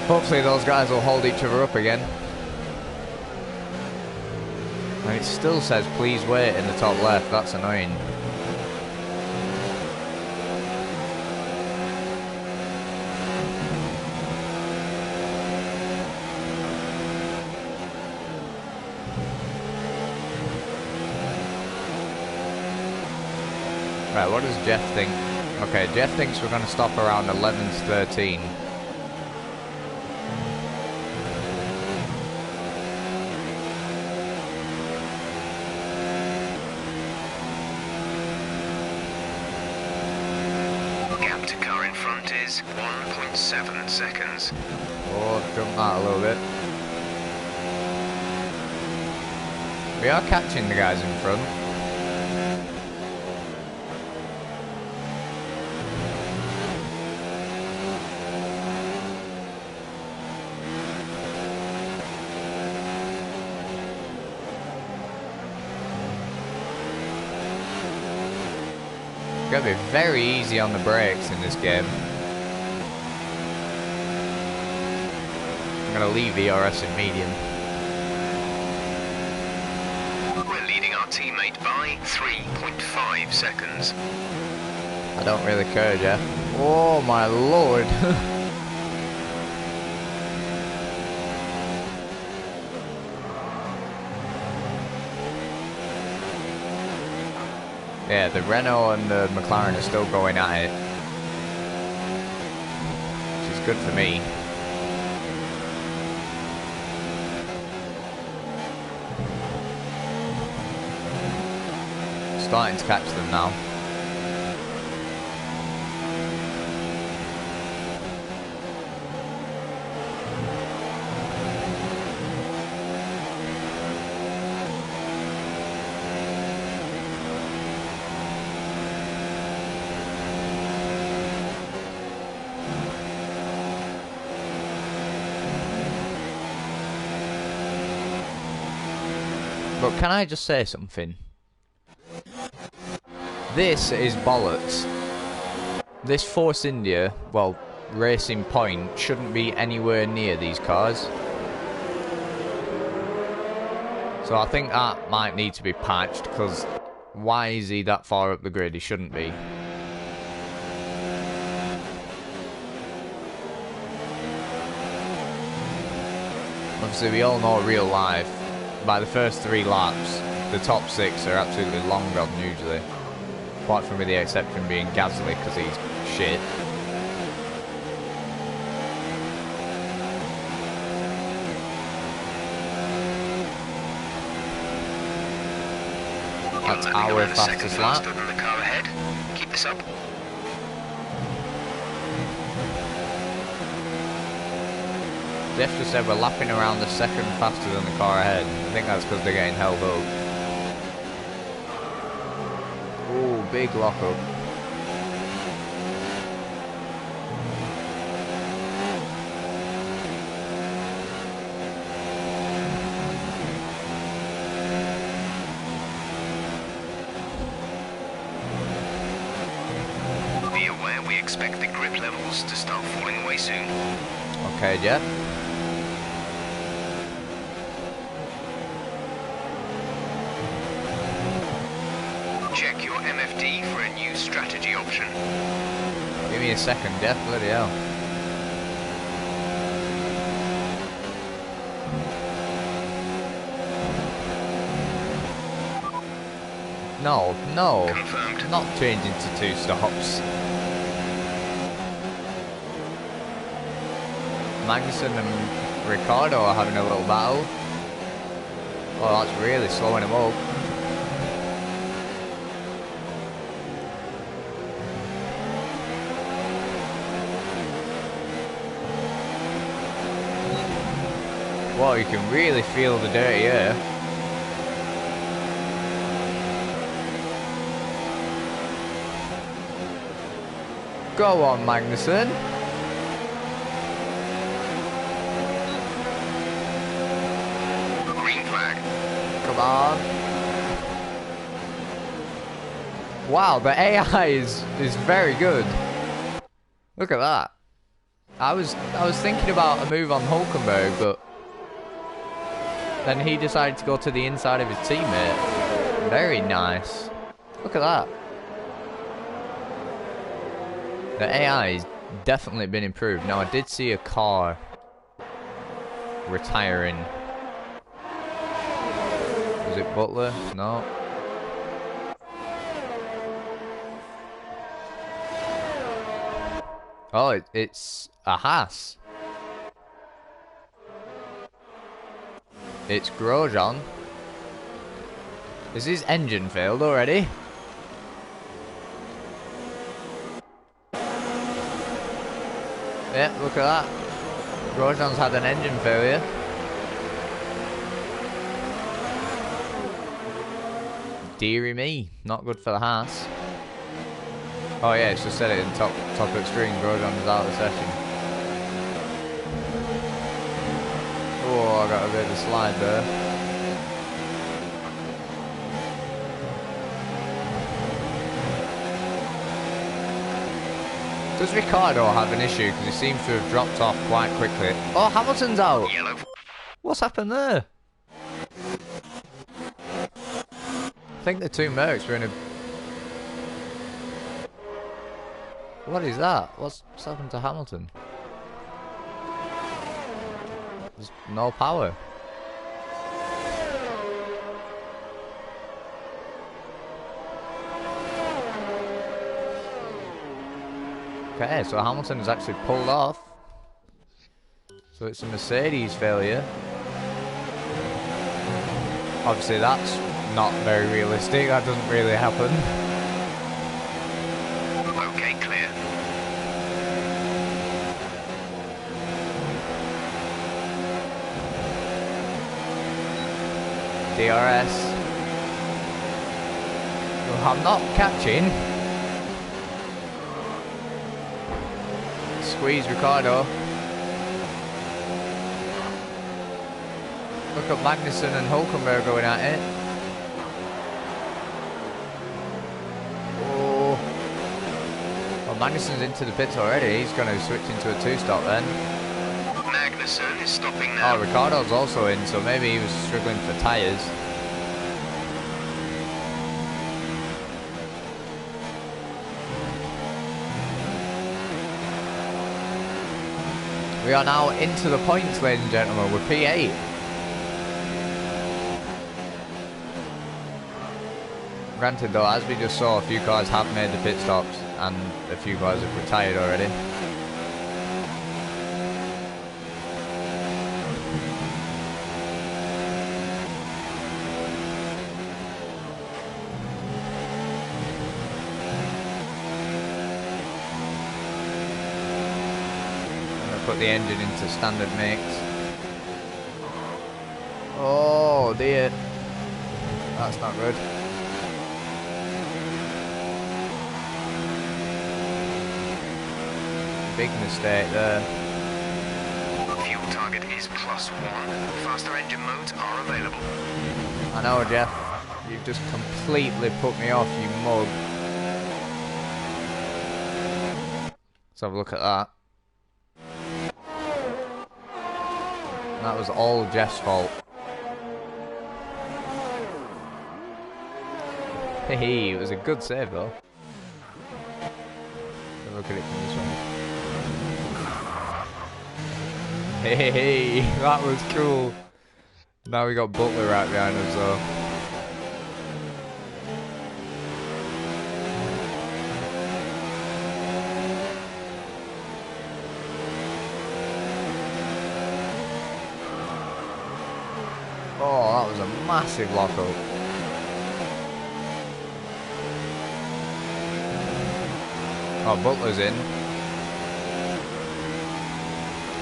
Hopefully those guys will hold each other up again. And it still says, please wait in the top left. That's annoying. Right, what does Jeff think? Okay, Jeff thinks we're going to stop around 11th, 13. Gap to car in front is 1.7 seconds. Oh, jump that a little bit. We are catching the guys in front. It's going to be very easy on the brakes in this game. I'm going to leave ERS in medium. We're leading our teammate by 3.5 seconds. I don't really care, Jeff. Oh my lord. Yeah, the Renault and the McLaren are still going at it. Which is good for me. Starting to catch them now. But can I just say something? This is bollocks. This Force India, well, Racing Point, shouldn't be anywhere near these cars. So I think that might need to be patched, because why is he that far up the grid? He shouldn't be. Obviously, we all know real life. By the first 3 laps, the top 6 are absolutely long gone usually. Apart from with the exception being Gasly because he's shit. That's our fastest lap. Than the car ahead. Keep this up. Jeff just said we're lapping around the second faster than the car ahead. I think that's because they're getting held up. Ooh, big lockup. Be aware we expect the grip levels to start falling away soon. Okay, Jeff. Check your MFD for a new strategy option. Give me a second, Jeff. Bloody hell. No, no. Confirmed. Not changing to 2 stops. Magnussen and Ricciardo are having a little battle. Oh, that's really slowing him up. Whoa, you can really feel the dirty air. Go on, Magnussen. Green flag. Come on. Wow, the AI is very good. Look at that. I was thinking about a move on Hulkenberg, but then he decided to go to the inside of his teammate. Very nice. Look at that. The AI has definitely been improved. Now, I did see a car retiring. Was it Butler? No. Oh, it's a Haas. It's Grosjean. Is his engine failed already? Yeah, look at that. Grosjean's had an engine failure. Deary me, not good for the Haas. Oh yeah, it's just said it in top extreme. Grosjean is out of the session. Oh, I got a bit of a slide there. Does Ricciardo have an issue? Because he seems to have dropped off quite quickly. Oh, Hamilton's out. Yellow. What's happened there? I think the two Mercs were in a... What is that? What's happened to Hamilton? There's no power. Okay, so Hamilton has actually pulled off. So it's a Mercedes failure. Obviously that's not very realistic, that doesn't really happen. Okay, clear. DRS. Well, I'm not catching. Squeeze Ricciardo. Look at Magnussen and Hülkenberg going at it. Oh. Well, Magnussen's into the pits already. He's going to switch into a two-stop then. Magnussen is stopping now. Oh, Ricciardo's also in, so maybe he was struggling for tyres. We are now into the points, ladies and gentlemen. We're P8. Granted though, as we just saw, a few cars have made the pit stops and a few cars have retired already. Put the engine into standard mix. Oh dear, that's not good. Big mistake there. Fuel target is +1. Faster engine modes are available. I know, Jeff. You've just completely put me off, you mug. Let's have a look at that. That was all Jeff's fault. Hey, it was a good save though. Look at it from this one. Hey, that was cool. Now we got Butler right behind us though. Oh, that was a massive lockup. Oh, Butler's in.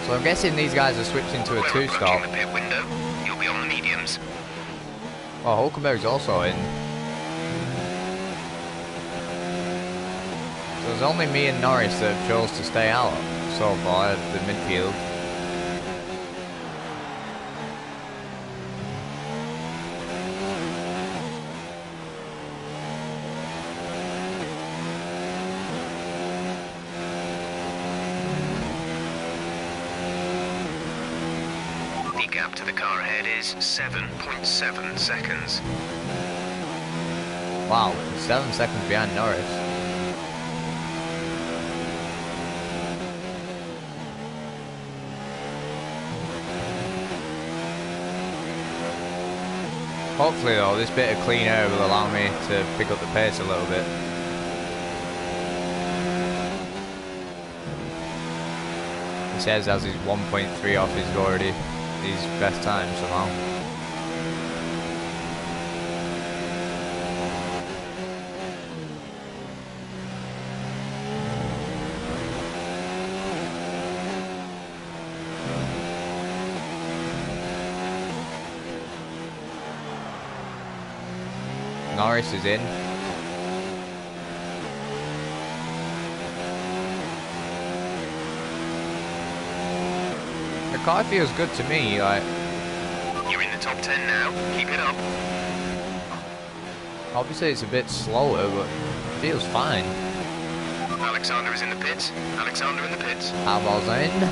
So I'm guessing these guys are switching to a two-stop. The pit window. You'll be on the mediums. Oh, Hülkenberg's also in. So there's only me and Norris that have chose to stay out so far at the midfield. Gap to the car ahead is 7.7 seconds. Wow, 7 seconds behind Norris. Hopefully though, this bit of clean air will allow me to pick up the pace a little bit. He says as his 1.3 off, he's already his best time somehow. Norris is in. The car feels good to me, like. You're in the top 10 now. Keep it up. Obviously it's a bit slower, but it feels fine. Alexander is in the pits. Alexander in the pits. Albal's in.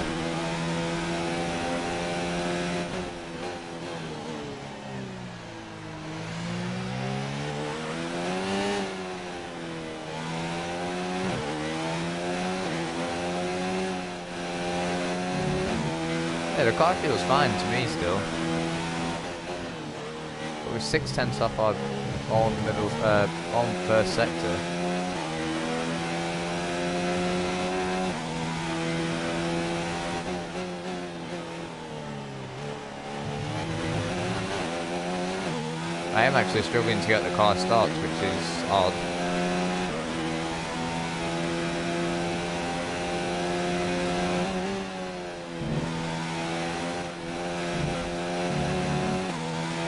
Yeah, the car feels fine to me still. But we're 6/10 off our on middle, on first sector. I am actually struggling to get the car stopped, which is odd.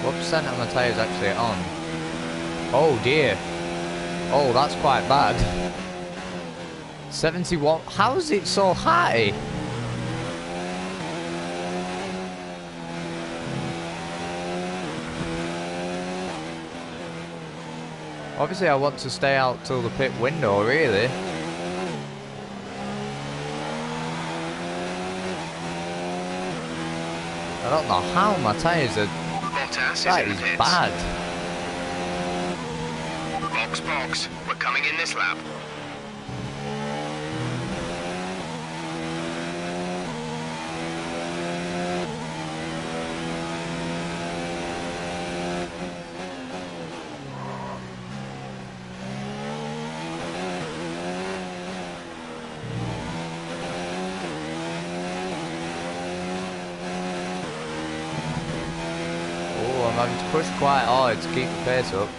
What percent of my tyres actually on? Oh dear. Oh, that's quite bad. 71. How is it so high? Obviously, I want to stay out till the pit window, really. I don't know how my tyres are. That is bad. Box. We're coming in this lap. I'm having to push quite hard to keep the pace up.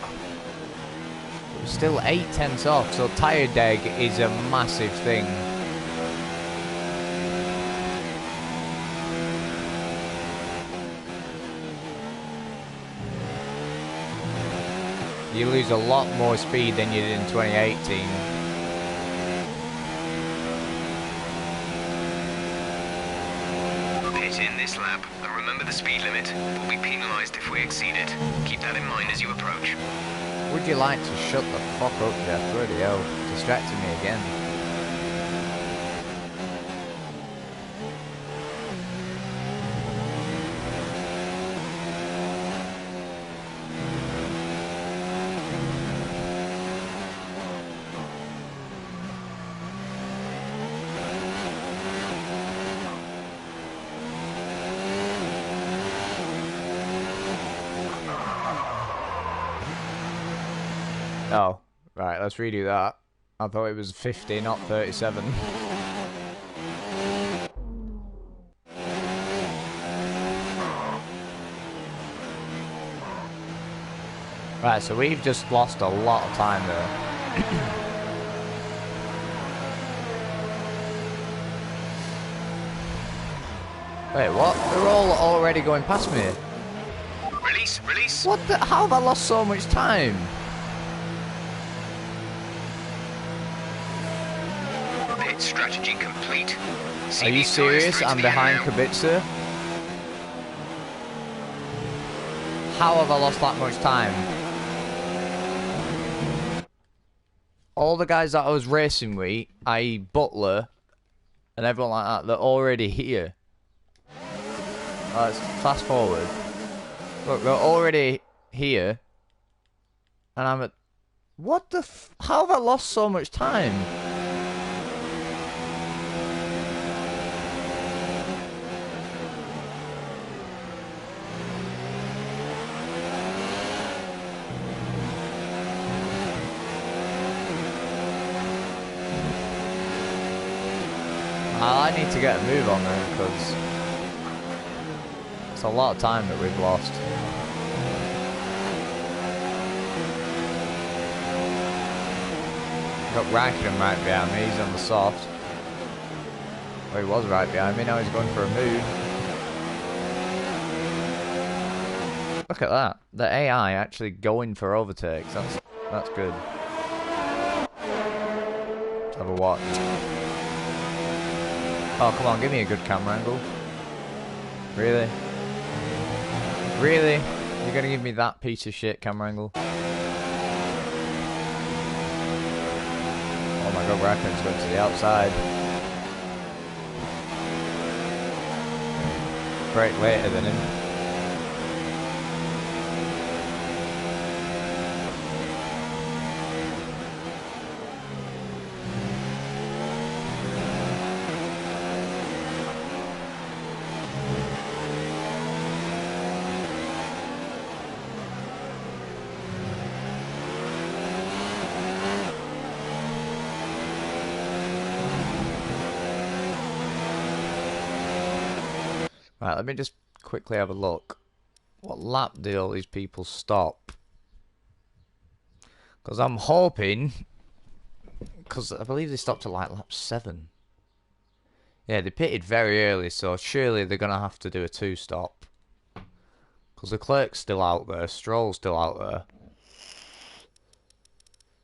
We're still 8/10 off, so tyre deg is a massive thing. You lose a lot more speed than you did in 2018. In this lap, and remember the speed limit. We'll be penalised if we exceed it. Keep that in mind as you approach. Would you like to shut the fuck up, Jeff? Bloody hell, distracting me again. Oh, right, let's redo that. I thought it was 50, not 37. Right, so we've just lost a lot of time there. Wait, what? They're all already going past me. Release. What the? How have I lost so much time? Pit strategy complete. Are you serious? I'm behind Kubica. How have I lost that much time? All the guys that I was racing with, i.e. Butler, and everyone like that, they're already here. Let's fast forward. Look, they're already here. And I'm at... What the f... How have I lost so much time? I might need to get a move on them because it's a lot of time that we've lost. Got Raikkonen right behind me, he's on the soft. Well, he was right behind me, now he's going for a move. Look at that. The AI actually going for overtakes. That's good. Let's have a watch. Oh, come on, give me a good camera angle. Really? Really? You're gonna give me that piece of shit camera angle? Oh my god, Raikkonen's going to the outside. Brake later than him. Right, let me just quickly have a look. What lap did all these people stop? Because I'm hoping... Because I believe they stopped at like lap 7. Yeah, they pitted very early, so surely they're going to have to do a 2-stop. Because Leclerc's still out there, Stroll's still out there.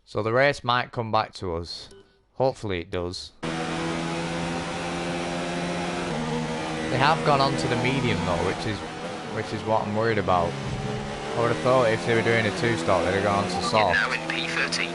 So the race might come back to us. Hopefully it does. They have gone on to the medium though, which is what I'm worried about. I would have thought if they were doing a 2-stop, they'd have gone on to soft. Now in P13.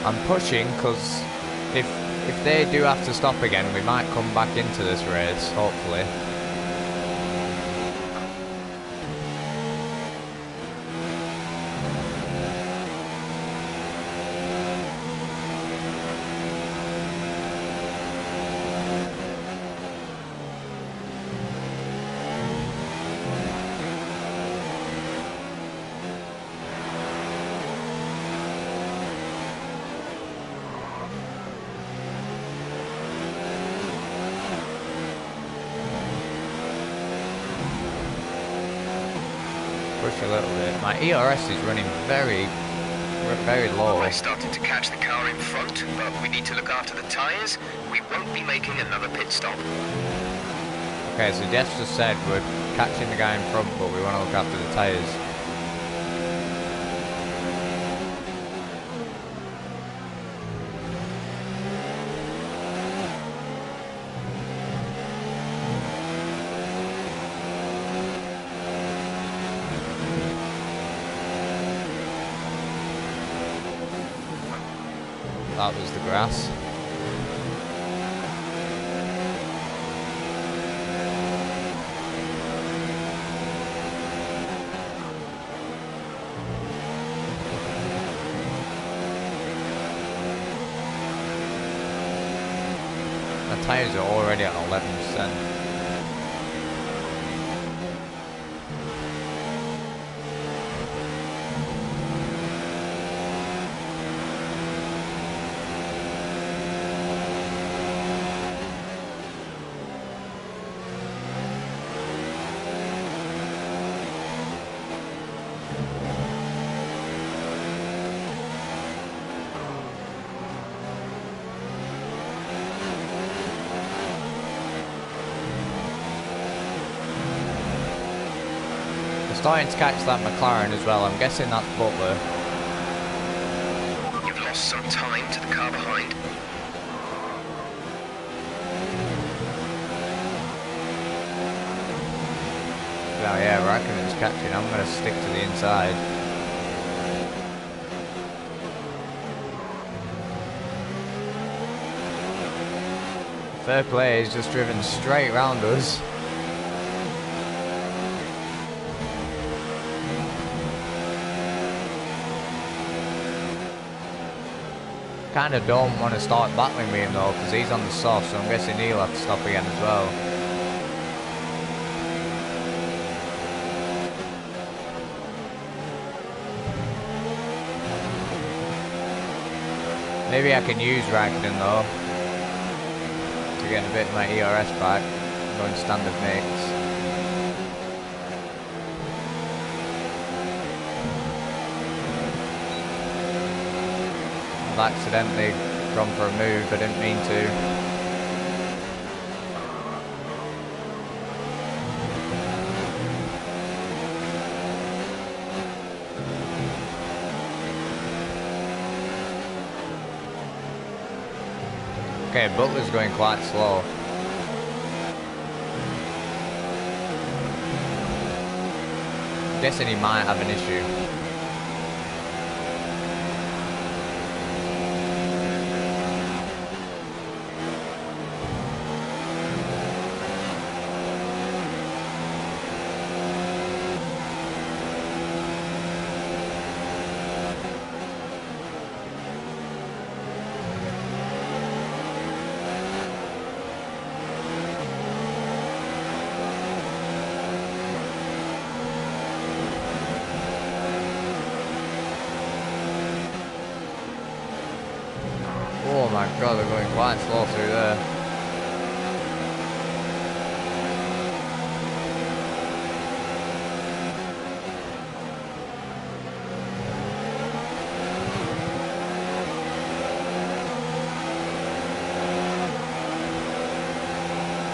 I'm pushing because if they do have to stop again, we might come back into this race, hopefully. Push a little bit. My ERS is running very low. I started to catch the car in front, but we need to look after the tyres. We won't be making another pit stop. Okay, so Jeff just said we're catching the guy in front, but we want to look after the tyres. That was the grass. The tyres are already at 11%. Starting to catch that McLaren as well. I'm guessing that's Butler. You've lost some time to the car behind. Oh yeah, Raikkonen's catching. I'm going to stick to the inside. Fair play, he's just driven straight round us. Kind of don't want to start battling with him though, because he's on the soft, so I'm guessing he'll have to stop again as well. Maybe I can use Raikkonen though to get a bit of my ERS back, going standard mix. I've accidentally gone for a move, I didn't mean to. Okay, Butler's going quite slow. I'm guessing he might have an issue. Oh my god, they're going quite slow through there.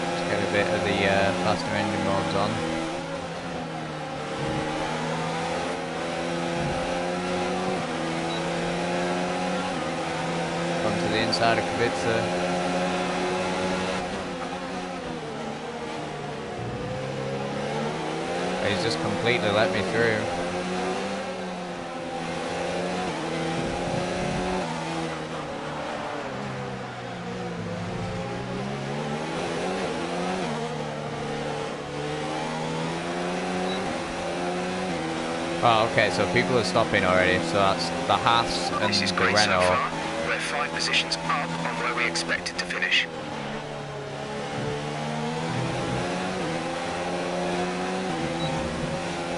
Let's get a bit of the faster engine modes on. To the inside of Kubica. He's just completely let me through. Oh, okay, so people are stopping already. So that's the Haas and the Renault. So 5 positions up on where we expected to finish.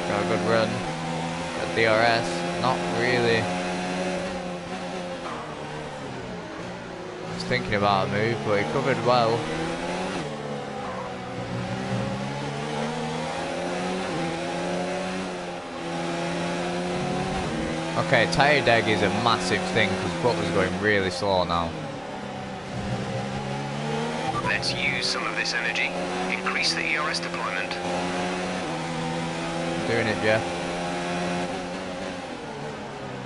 Got a good run. Got DRS. Not really. Was thinking about a move, but he covered well. Okay, tyre deg is a massive thing because Butler's going really slow now. Let's use some of this energy. Increase the ERS deployment. Doing it, Jeff.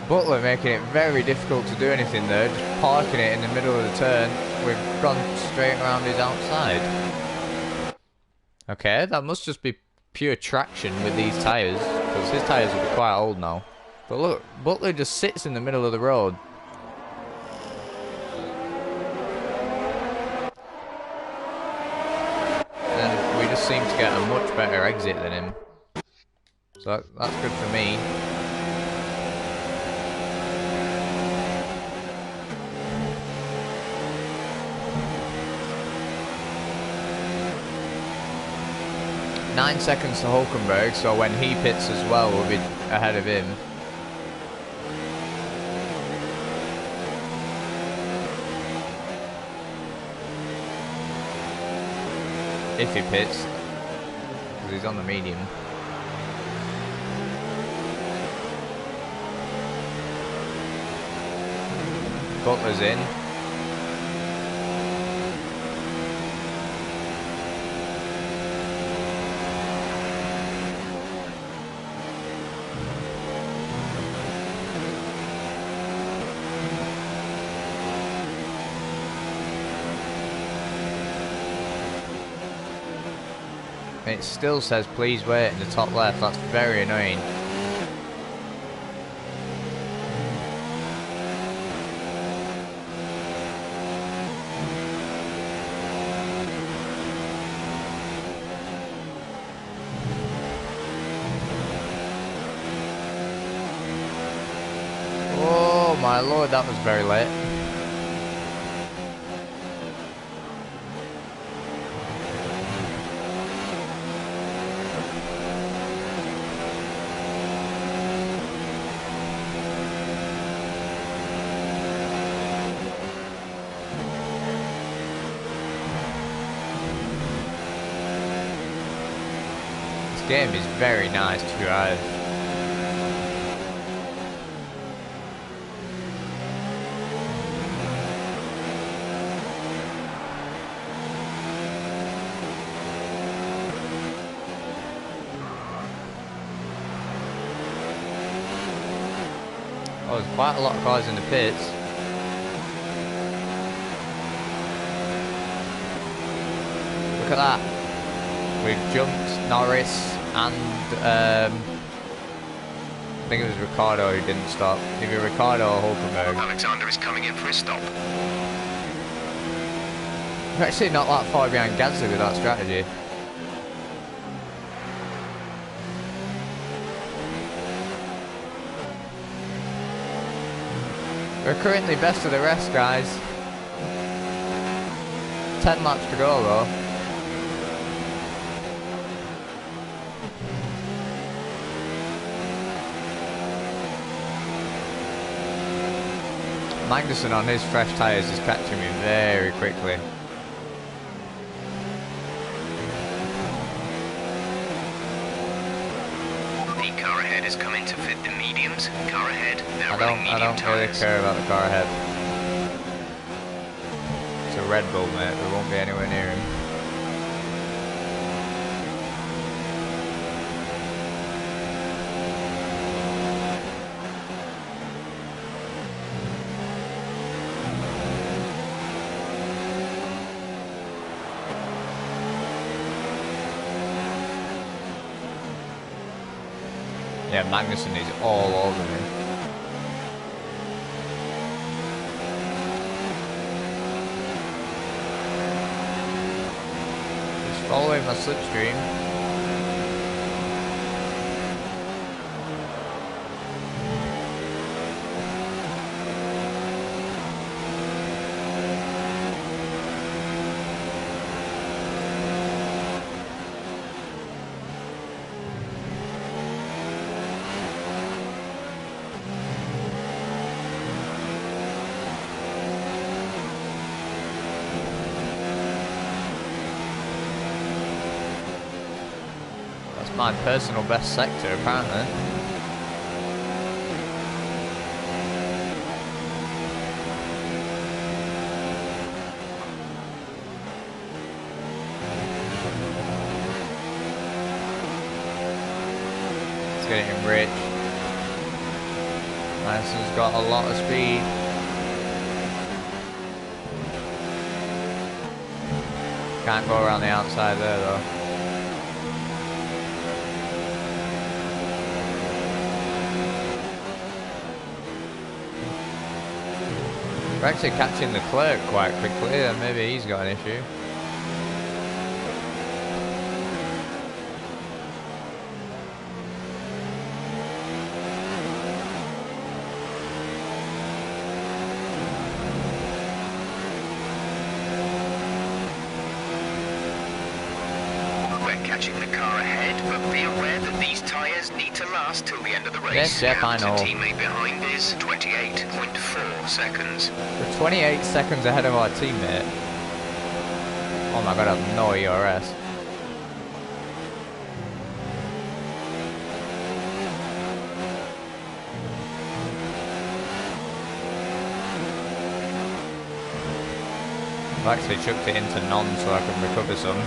Butler making it very difficult to do anything there, just parking it in the middle of the turn. We've gone straight around his outside. Okay, that must just be pure traction with these tyres, because his tyres will be quite old now. But look, Butler just sits in the middle of the road. And we just seem to get a much better exit than him. So that's good for me. Nine seconds to Hulkenberg, so when he pits as well, we'll be ahead of him. If he pits, because he's on the medium. Butler's in. It still says please wait in the top left. That's very annoying. My lord, that was very late. This game is very nice to drive. Oh, there's quite a lot of cars in the pits. Look at that. We've jumped Norris and I think it was Ricardo who didn't stop. Either Ricardo or Hulkenberg. Alexander is coming in for a stop. We're actually not that far behind Gasly with that strategy. We're currently best of the rest, guys. 10 laps to go, though. Magnussen on his fresh tyres is catching me very quickly. The car ahead is coming to fit the mediums. Car ahead, now running medium I don't really tyres. care about the car ahead. It's a Red Bull, mate. We won't be anywhere near him. Yeah, Magnussen is all over me. Just following my slipstream. My personal best sector, apparently. It's getting rich. Manson's got a lot of speed. Can't go around the outside there, though. We're actually catching Leclerc quite quickly, and maybe he's got an issue. We're catching the car ahead, but be aware that these tyres need to last till the end of the race. Yes, Jeff, I know. The teammate behind is 28.4 seconds. We're 28 seconds ahead of our teammate. Oh my god, I have no ERS. I've actually chucked it into none so I can recover some.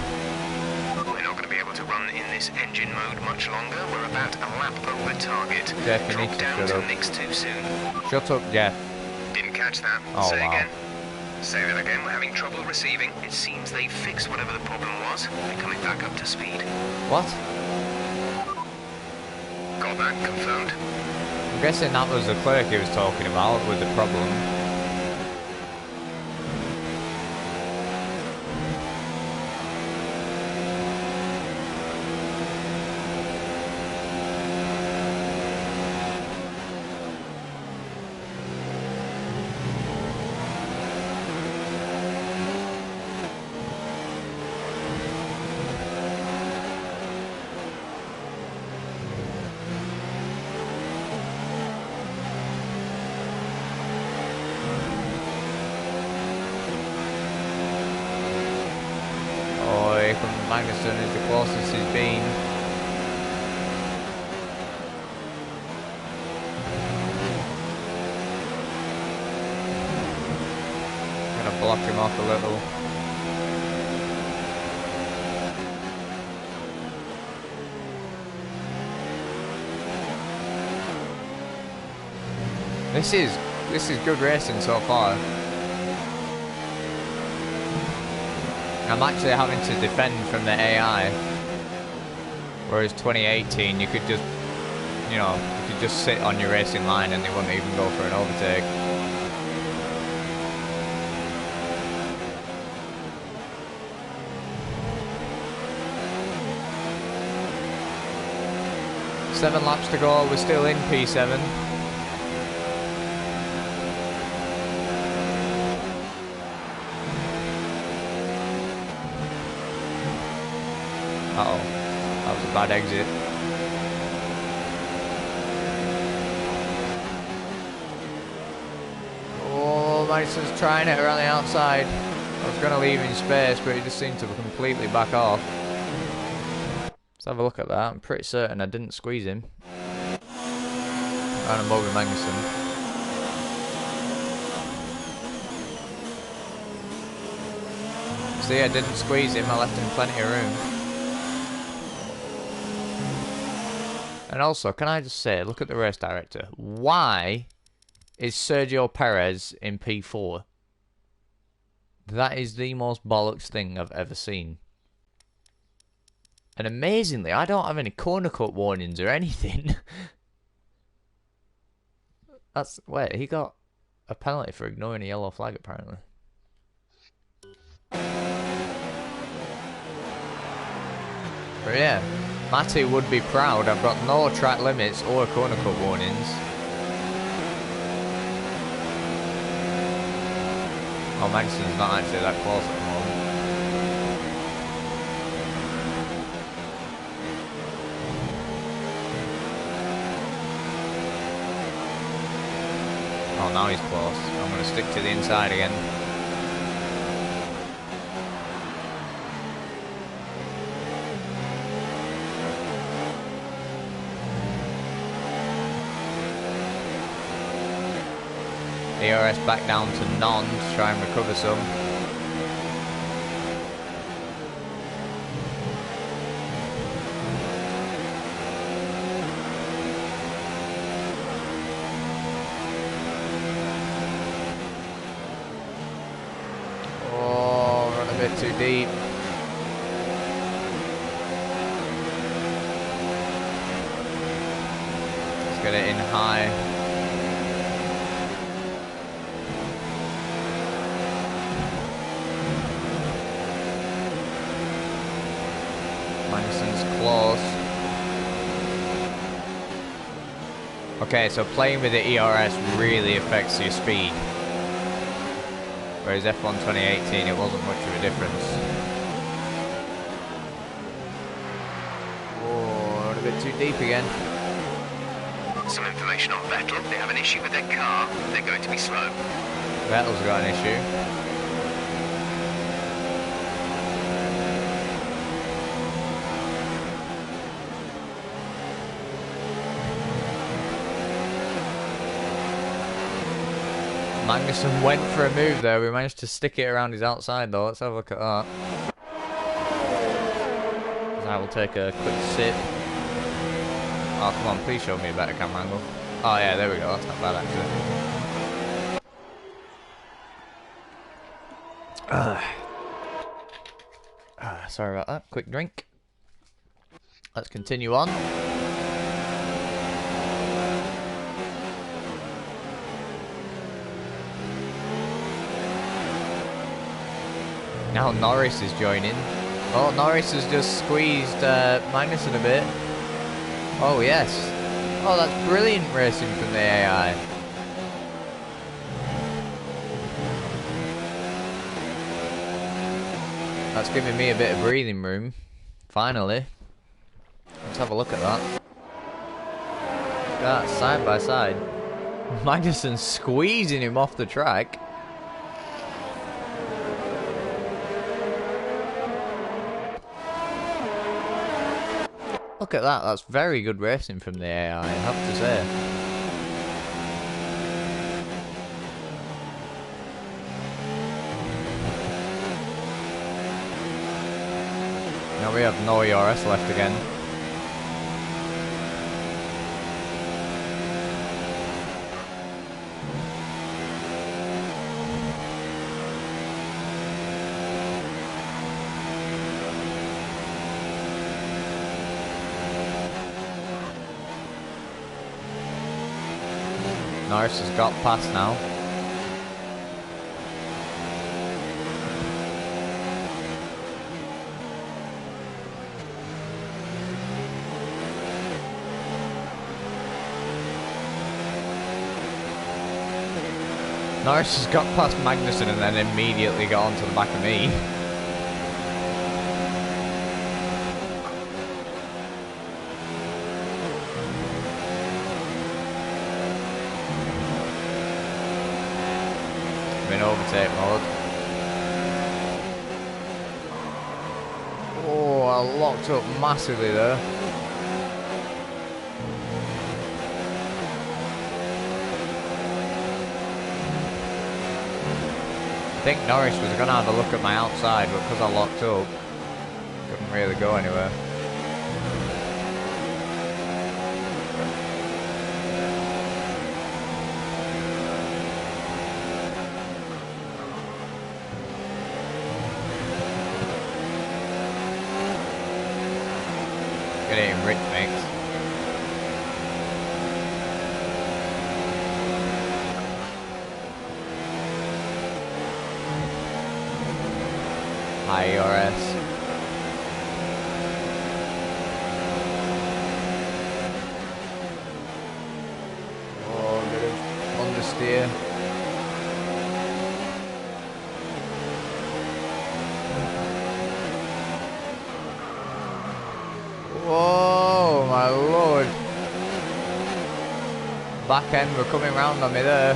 We're not going to be able to run in this engine mode much longer. We're about a lap over target. Jeff, you need Drop to down shut to up. mix too soon. Shut up, Jeff. Didn't catch that. Oh, Say wow. again. Say that again. We're having trouble receiving. It seems they fixed whatever the problem was. They're coming back up to speed. What? Got that confirmed. I'm guessing that was the clerk he was talking about with the problem. Magnussen is the closest he's been. Gonna block him off a little. This is good racing so far. I'm actually having to defend from the AI, whereas 2018 you could just, you know, you could just sit on your racing line and they wouldn't even go for an overtake. Seven laps to go, we're still in P7. Uh-oh, that was a bad exit. Oh, Magson's trying it around the outside. I was going to leave in space, but he just seemed to completely back off. Let's have a look at that. I'm pretty certain I didn't squeeze him. And I'm over Magnussen. See, I didn't squeeze him. I left him plenty of room. And also, can I just say, look at the race director. Why is Sergio Perez in P4? That is the most bollocks thing I've ever seen. And amazingly, I don't have any corner cut warnings or anything. Wait, he got a penalty for ignoring a yellow flag, apparently. But yeah, Matty would be proud. I've got no track limits or corner cut warnings. Oh, Magson's not actually that close at the moment. Oh, now he's close. I'm going to stick to the inside again. ERS back down to none to try and recover some. Oh, run a bit too deep. Let's get it in high. Close. Okay, so playing with the ERS really affects your speed. Whereas F1 2018, it wasn't much of a difference. Oh, a bit too deep again. Some information on Vettel. They have an issue with their car. They're going to be slow. Vettel's got an issue. Magnussen went for a move there. We managed to stick it around his outside though. Let's have a look at that. I will take a quick sip. Oh, come on, please show me a better camera angle. Oh yeah, there we go. That's not bad actually. Sorry about that. Quick drink. Let's continue on. Now Norris is joining. Oh, Norris has just squeezed Magnussen a bit. Oh, yes. Oh, that's brilliant racing from the AI. That's giving me a bit of breathing room. Finally. Let's have a look at that. That's side by side. Magnussen squeezing him off the track. Look at that. That's very good racing from the AI, I have to say. Now we have no ERS left again. Norris has got past now. Norris has got past Magnussen and then immediately got onto the back of me. In overtake mode. Oh, I locked up massively there. I think Norris was going to have a look at my outside, but because I locked up, couldn't really go anywhere. Getting rich mix. High ERS. Oh, good understeer. Whoa, my lord. Back end were coming round on me there.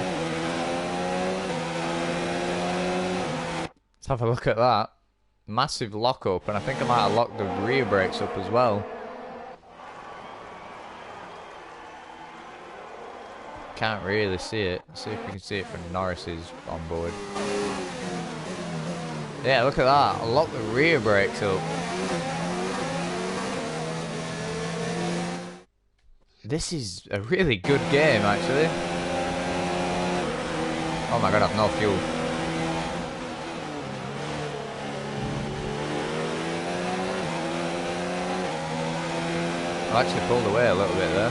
Let's have a look at that. Massive lock up, and I think I might have locked the rear brakes up as well. Can't really see it. Let's see if we can see it from Norris's on board. Yeah, look at that. I locked the rear brakes up. This is a really good game, actually. Oh my god, I've no fuel. I actually pulled away a little bit there.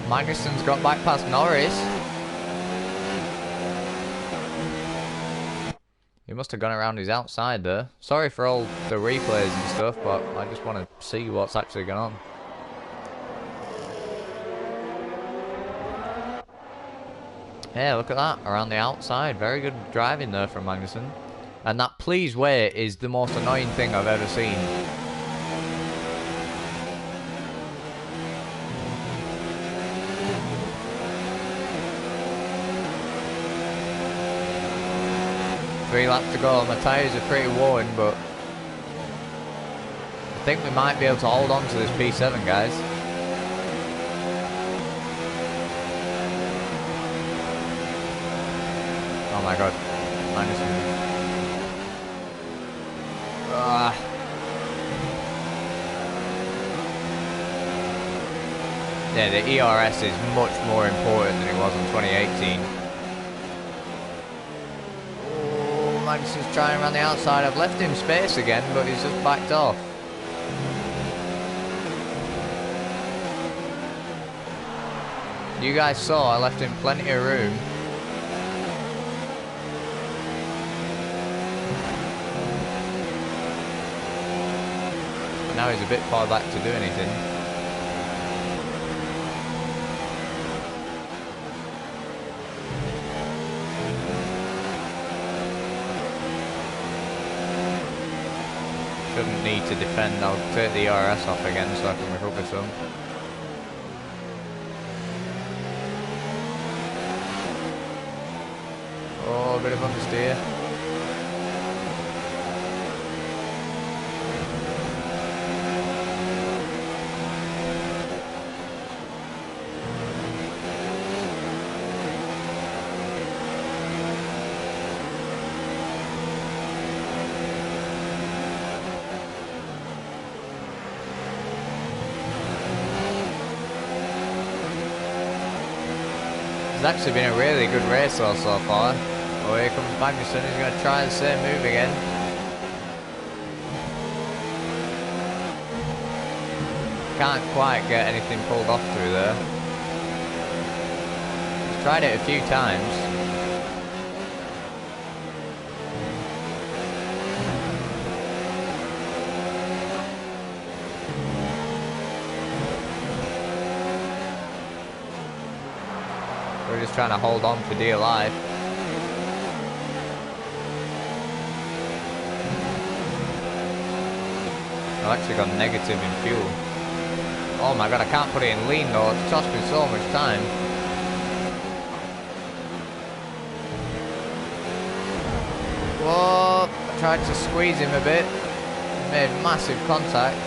Magnussen's got back past Norris. He must have gone around his outside there. Sorry for all the replays and stuff, but I just want to see what's actually going on. Yeah, look at that. Around the outside. Very good driving there from Magnussen. And that please wait is the most annoying thing I've ever seen. Three laps to go. My tyres are pretty worn, but I think we might be able to hold on to this P7, guys. Oh my god. Yeah, the ERS is much more important than it was in 2018. Oh, Magnussen's trying around the outside. I've left him space again, but he's just backed off. You guys saw I left him plenty of room. Now he's a bit far back to do anything. Shouldn't need to defend. I'll take the ERS off again so I can recover some. Oh, a bit of understeer. It's actually been a really good race so far. Oh, here comes Magnussen. He's going to try the same move again. Can't quite get anything pulled off through there. He's tried it a few times. We're just trying to hold on for dear life. I've actually got negative in fuel. Oh my god, I can't put it in lean though. It's cost me so much time. Whoa! I tried to squeeze him a bit. Made massive contact.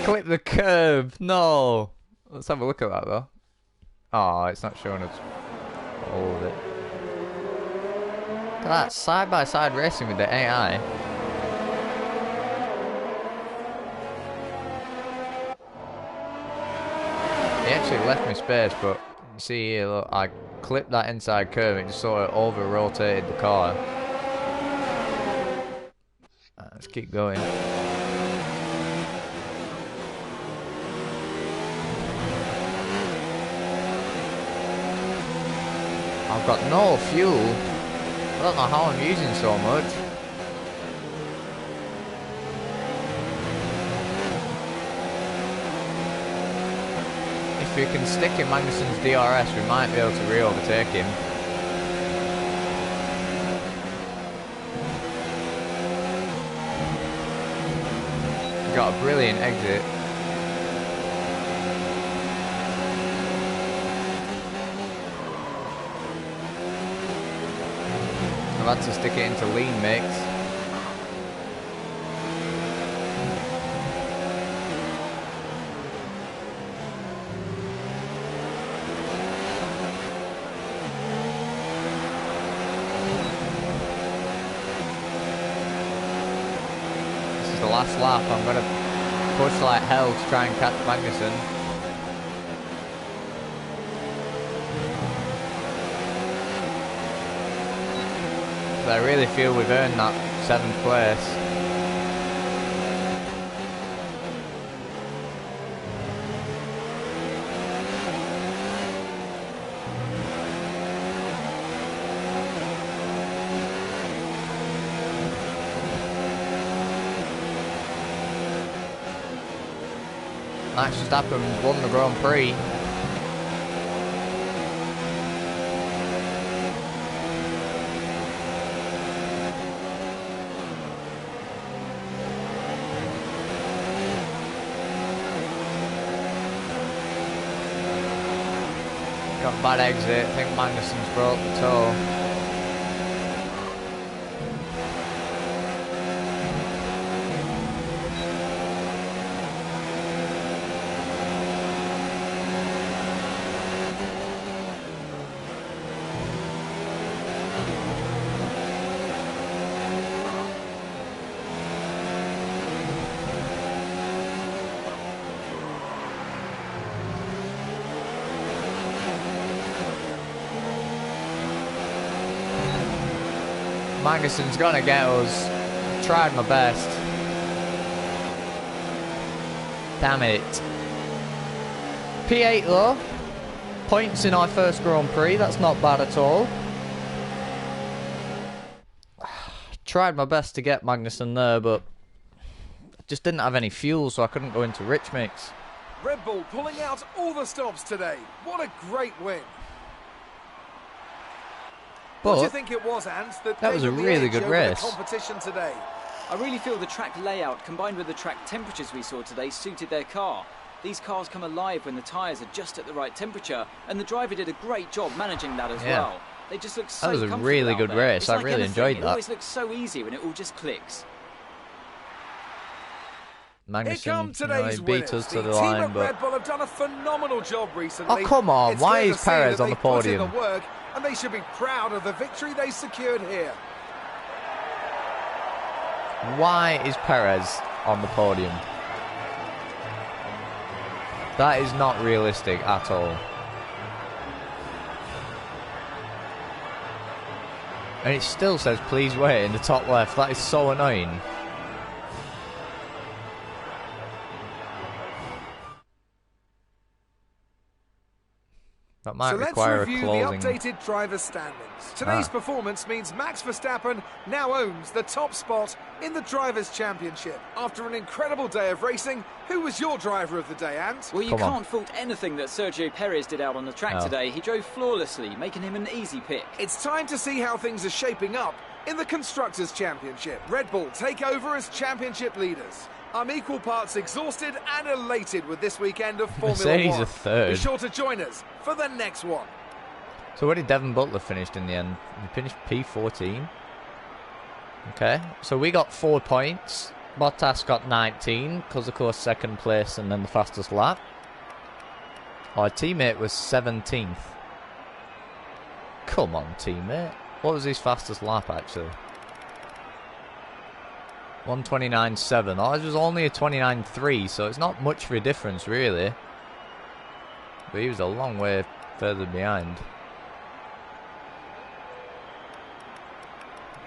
Clip the curb. No. Let's have a look at that though. Oh, it's not showing us all of it. Look at that side-by-side racing with the AI. He actually left me space, but you see here, look, I clipped that inside curve. It just sort of over-rotated the car. Let's keep going. I've got no fuel. I don't know how I'm using so much. If we can stick in Magnussen's DRS, we might be able to re-overtake him. We've got a brilliant exit. I've had to stick it into lean mix. This is the last lap. I'm going to push like hell to try and catch Magnussen. I really feel we've earned that 7th place. Max Verstappen won the Grand Prix. Got a bad exit. I think Magnussen's broke the toe. Magnussen's gonna get us. Tried my best. Damn it. P8 though. Points in our first Grand Prix. That's not bad at all. Tried my best to get Magnussen there, but I just didn't have any fuel, so I couldn't go into rich mix. Red Bull pulling out all the stops today. What a great win. What do you think it was, Ant, that was a really good race. Competition today? I really feel the track layout combined with the track temperatures we saw today suited their car. These cars come alive when the tyres are just at the right temperature, and the driver did a great job managing that as well. They just look so comfortable. That was a really good race. I really enjoyed that. It always looks so easy when it all just clicks. Magnussen beat us to the line, but Red Bull have done a phenomenal job recently. Oh, come on. Why is Perez on the podium? And they should be proud of the victory they secured here. Why is Perez on the podium? That is not realistic at all. And it still says please wait in the top left. That is so annoying. That might require a closing. So let's review the updated driver's standings. Today's performance means Max Verstappen now owns the top spot in the Drivers' Championship. After an incredible day of racing, who was your driver of the day, Ant? Well, you can't fault anything that Sergio Perez did out on the track today. He drove flawlessly, making him an easy pick. It's time to see how things are shaping up in the Constructors' Championship. Red Bull take over as championship leaders. I'm equal parts exhausted and elated with this weekend of Formula One. Mercedes are third. Be sure to join us for the next one. So where did Devon Butler finish in the end? He finished P14. Okay, so we got 4 points. Bottas got 19, because of course second place and then the fastest lap. Our teammate was 17th. Come on, teammate. What was his fastest lap actually? 1:29.7. Ours was only a 29.3, so it's not much of a difference really. But he was a long way further behind.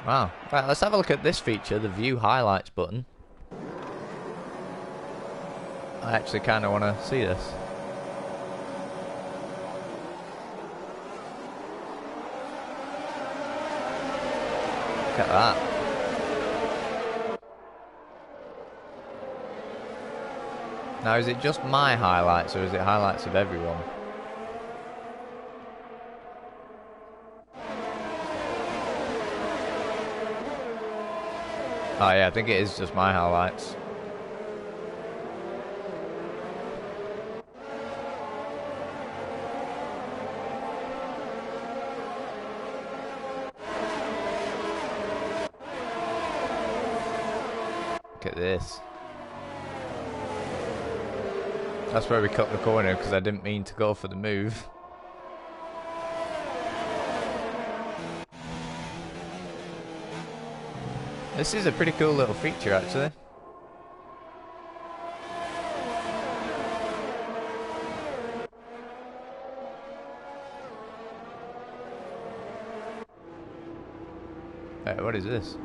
Wow. Right, let's have a look at this feature, the View Highlights button. I actually kind of want to see this. Look at that. Now, is it just my highlights, or is it highlights of everyone? Oh yeah, I think it is just my highlights. Look at this. That's where we cut the corner because I didn't mean to go for the move. This is a pretty cool little feature actually. Right, what is this?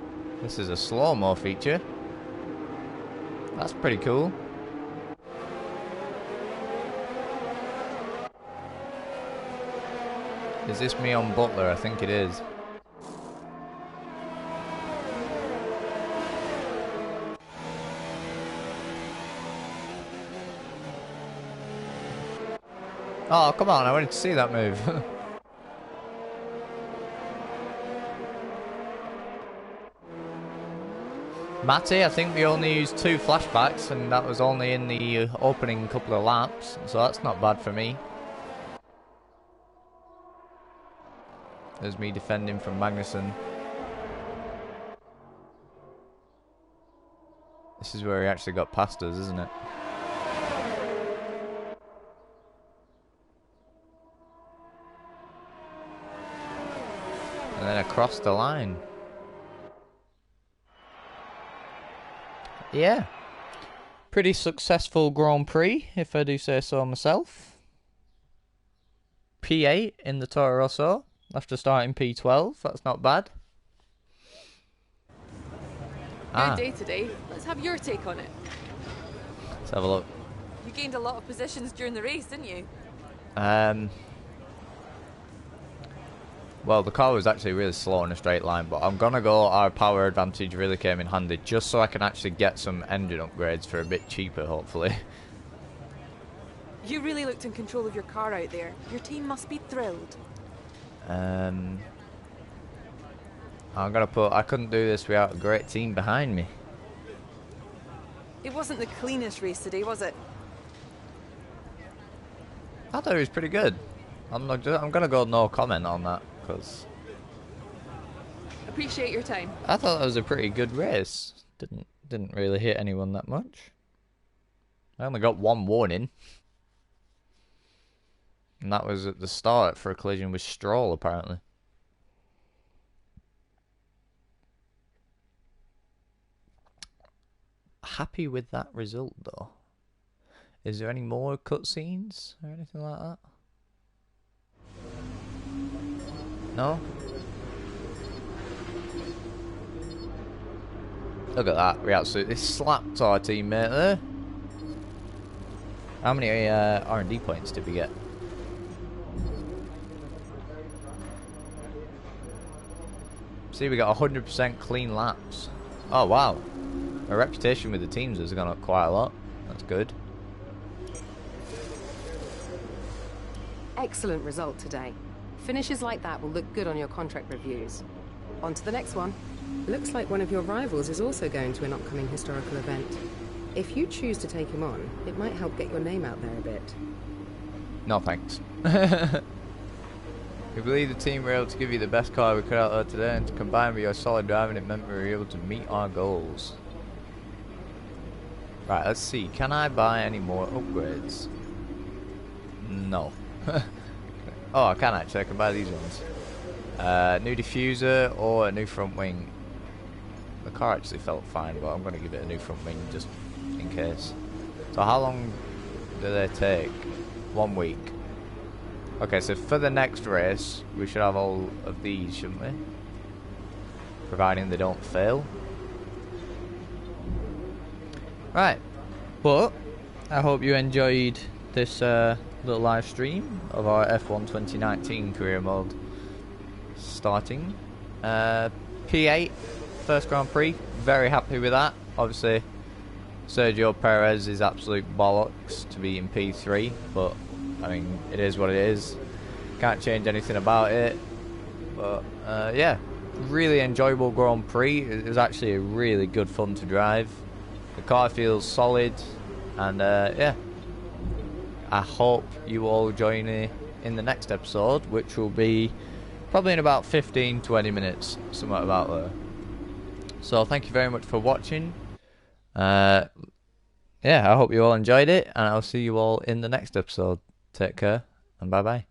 This is a slow-mo feature. That's pretty cool. Is this me on Butler? I think it is. Oh, come on, I wanted to see that move. Matty, I think we only used 2 flashbacks, and that was only in the opening couple of laps, so that's not bad for me. There's me defending from Magnussen. This is where he actually got past us, isn't it? And then across the line. Yeah. Pretty successful Grand Prix, if I do say so myself. P8 in the Toro Rosso. After starting P12, that's not bad. Good day today. Let's have your take on it. Let's have a look. You gained a lot of positions during the race, didn't you? Well, the car was actually really slow in a straight line, but I'm gonna go our power advantage really came in handy, just so I can actually get some engine upgrades for a bit cheaper, hopefully. You really looked in control of your car out there. Your team must be thrilled. I'm gonna put, I couldn't do this without a great team behind me. It wasn't the cleanest race today, was it? I thought it was pretty good. I'm gonna go no comment on that, because Appreciate your time. I thought that was a pretty good race. Didn't really hit anyone that much. I only got one warning. And that was at the start for a collision with Stroll, apparently. Happy with that result, though. Is there any more cutscenes or anything like that? No? Look at that. We absolutely slapped our teammate there. How many R&D points did we get? See, we got 100% clean laps. Oh, wow. Our reputation with the teams has gone up quite a lot. That's good. Excellent result today. Finishes like that will look good on your contract reviews. On to the next one. Looks like one of your rivals is also going to an upcoming historical event. If you choose to take him on, it might help get your name out there a bit. No thanks. We believe the team were able to give you the best car we could out there today, and combined with your solid driving, it meant we were able to meet our goals. Right, let's see. Can I buy any more upgrades? No. Oh, I can actually. I can buy these ones. New diffuser or a new front wing. The car actually felt fine, but I'm going to give it a new front wing just in case. So how long do they take? 1 week. Okay, so for the next race, we should have all of these, shouldn't we? Providing they don't fail. Right. But I hope you enjoyed this little live stream of our F1 2019 career mode starting. P8, first Grand Prix. Very happy with that. Obviously, Sergio Perez is absolute bollocks to be in P3, but I mean, it is what it is. Can't change anything about it. But yeah, really enjoyable Grand Prix. It was actually a really good fun to drive. The car feels solid, and yeah, I hope you all join me in the next episode, which will be probably in about 15-20 minutes, somewhat about there. So thank you very much for watching. Yeah, I hope you all enjoyed it, and I'll see you all in the next episode. Take care, and bye bye.